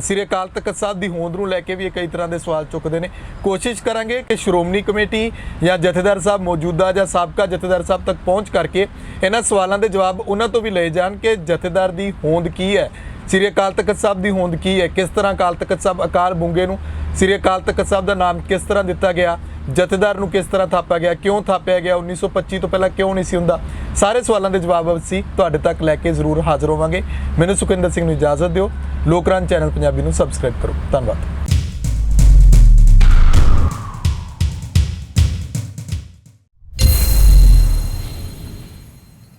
ਸ੍ਰੀ ਅਕਾਲ ਤਖਤ ਸਾਹਿਬ ਦੀ ਹੋਂਦ ਨੂੰ ਲੈ ਕੇ ਵੀ ਕਈ ਤਰ੍ਹਾਂ ਦੇ ਸਵਾਲ ਚੁੱਕਦੇ ਨੇ। ਕੋਸ਼ਿਸ਼ ਕਰਾਂਗੇ ਕਿ ਸ਼੍ਰੋਮਣੀ ਕਮੇਟੀ ਜਾਂ ਜਥੇਦਾਰ ਸਾਹਿਬ ਮੌਜੂਦਾ ਜਾਂ ਸਾਬਕਾ ਜਥੇਦਾਰ ਸਾਹਿਬ ਤੱਕ ਪਹੁੰਚ ਕਰਕੇ ਇਹਨਾਂ ਸਵਾਲਾਂ ਦੇ ਜਵਾਬ ਉਹਨਾਂ ਤੋਂ ਵੀ ਲਏ ਜਾਣ ਕਿ ਜਥੇਦਾਰ ਦੀ ਹੋਂਦ ਕੀ ਹੈ, ਸ੍ਰੀ ਅਕਾਲ ਤਖਤ ਸਾਹਿਬ ਦੀ ਹੋਂਦ ਕੀ ਹੈ, ਕਿਸ ਤਰ੍ਹਾਂ ਅਕਾਲ ਤਖਤ ਸਾਹਿਬ ਅਕਾਲ ਬੁੰਗੇ ਨੂੰ ਸ੍ਰੀ ਅਕਾਲ ਤਖਤ ਸਾਹਿਬ ਦਾ ਨਾਮ ਕਿਸ ਤਰ੍ਹਾਂ ਦਿੱਤਾ ਗਿਆ, ਜਥੇਦਾਰ ਨੂੰ ਕਿਸ ਤਰ੍ਹਾਂ ਥਾਪਿਆ ਗਿਆ, ਕਿਉਂ ਥਾਪਿਆ ਗਿਆ, 1925 ਤੋਂ ਪਹਿਲਾਂ ਕਿਉਂ ਨਹੀਂ ਸੀ ਹੁੰਦਾ। ਸਾਰੇ ਸਵਾਲਾਂ ਦੇ ਜਵਾਬ ਅਸੀਂ ਤੁਹਾਡੇ ਤੱਕ ਲੈ ਕੇ ਜ਼ਰੂਰ ਹਾਜ਼ਰ ਹੋਵਾਂਗੇ। ਮੈਨੂੰ ਸੁਖਵਿੰਦਰ ਸਿੰਘ ਨੂੰ ਇਜਾਜ਼ਤ ਦਿਓ। ਲੋਕਰਾਜ ਚੈਨਲ ਪੰਜਾਬੀ ਨੂੰ ਸਬਸਕ੍ਰਾਈਬ ਕਰੋ। ਧੰਨਵਾਦ।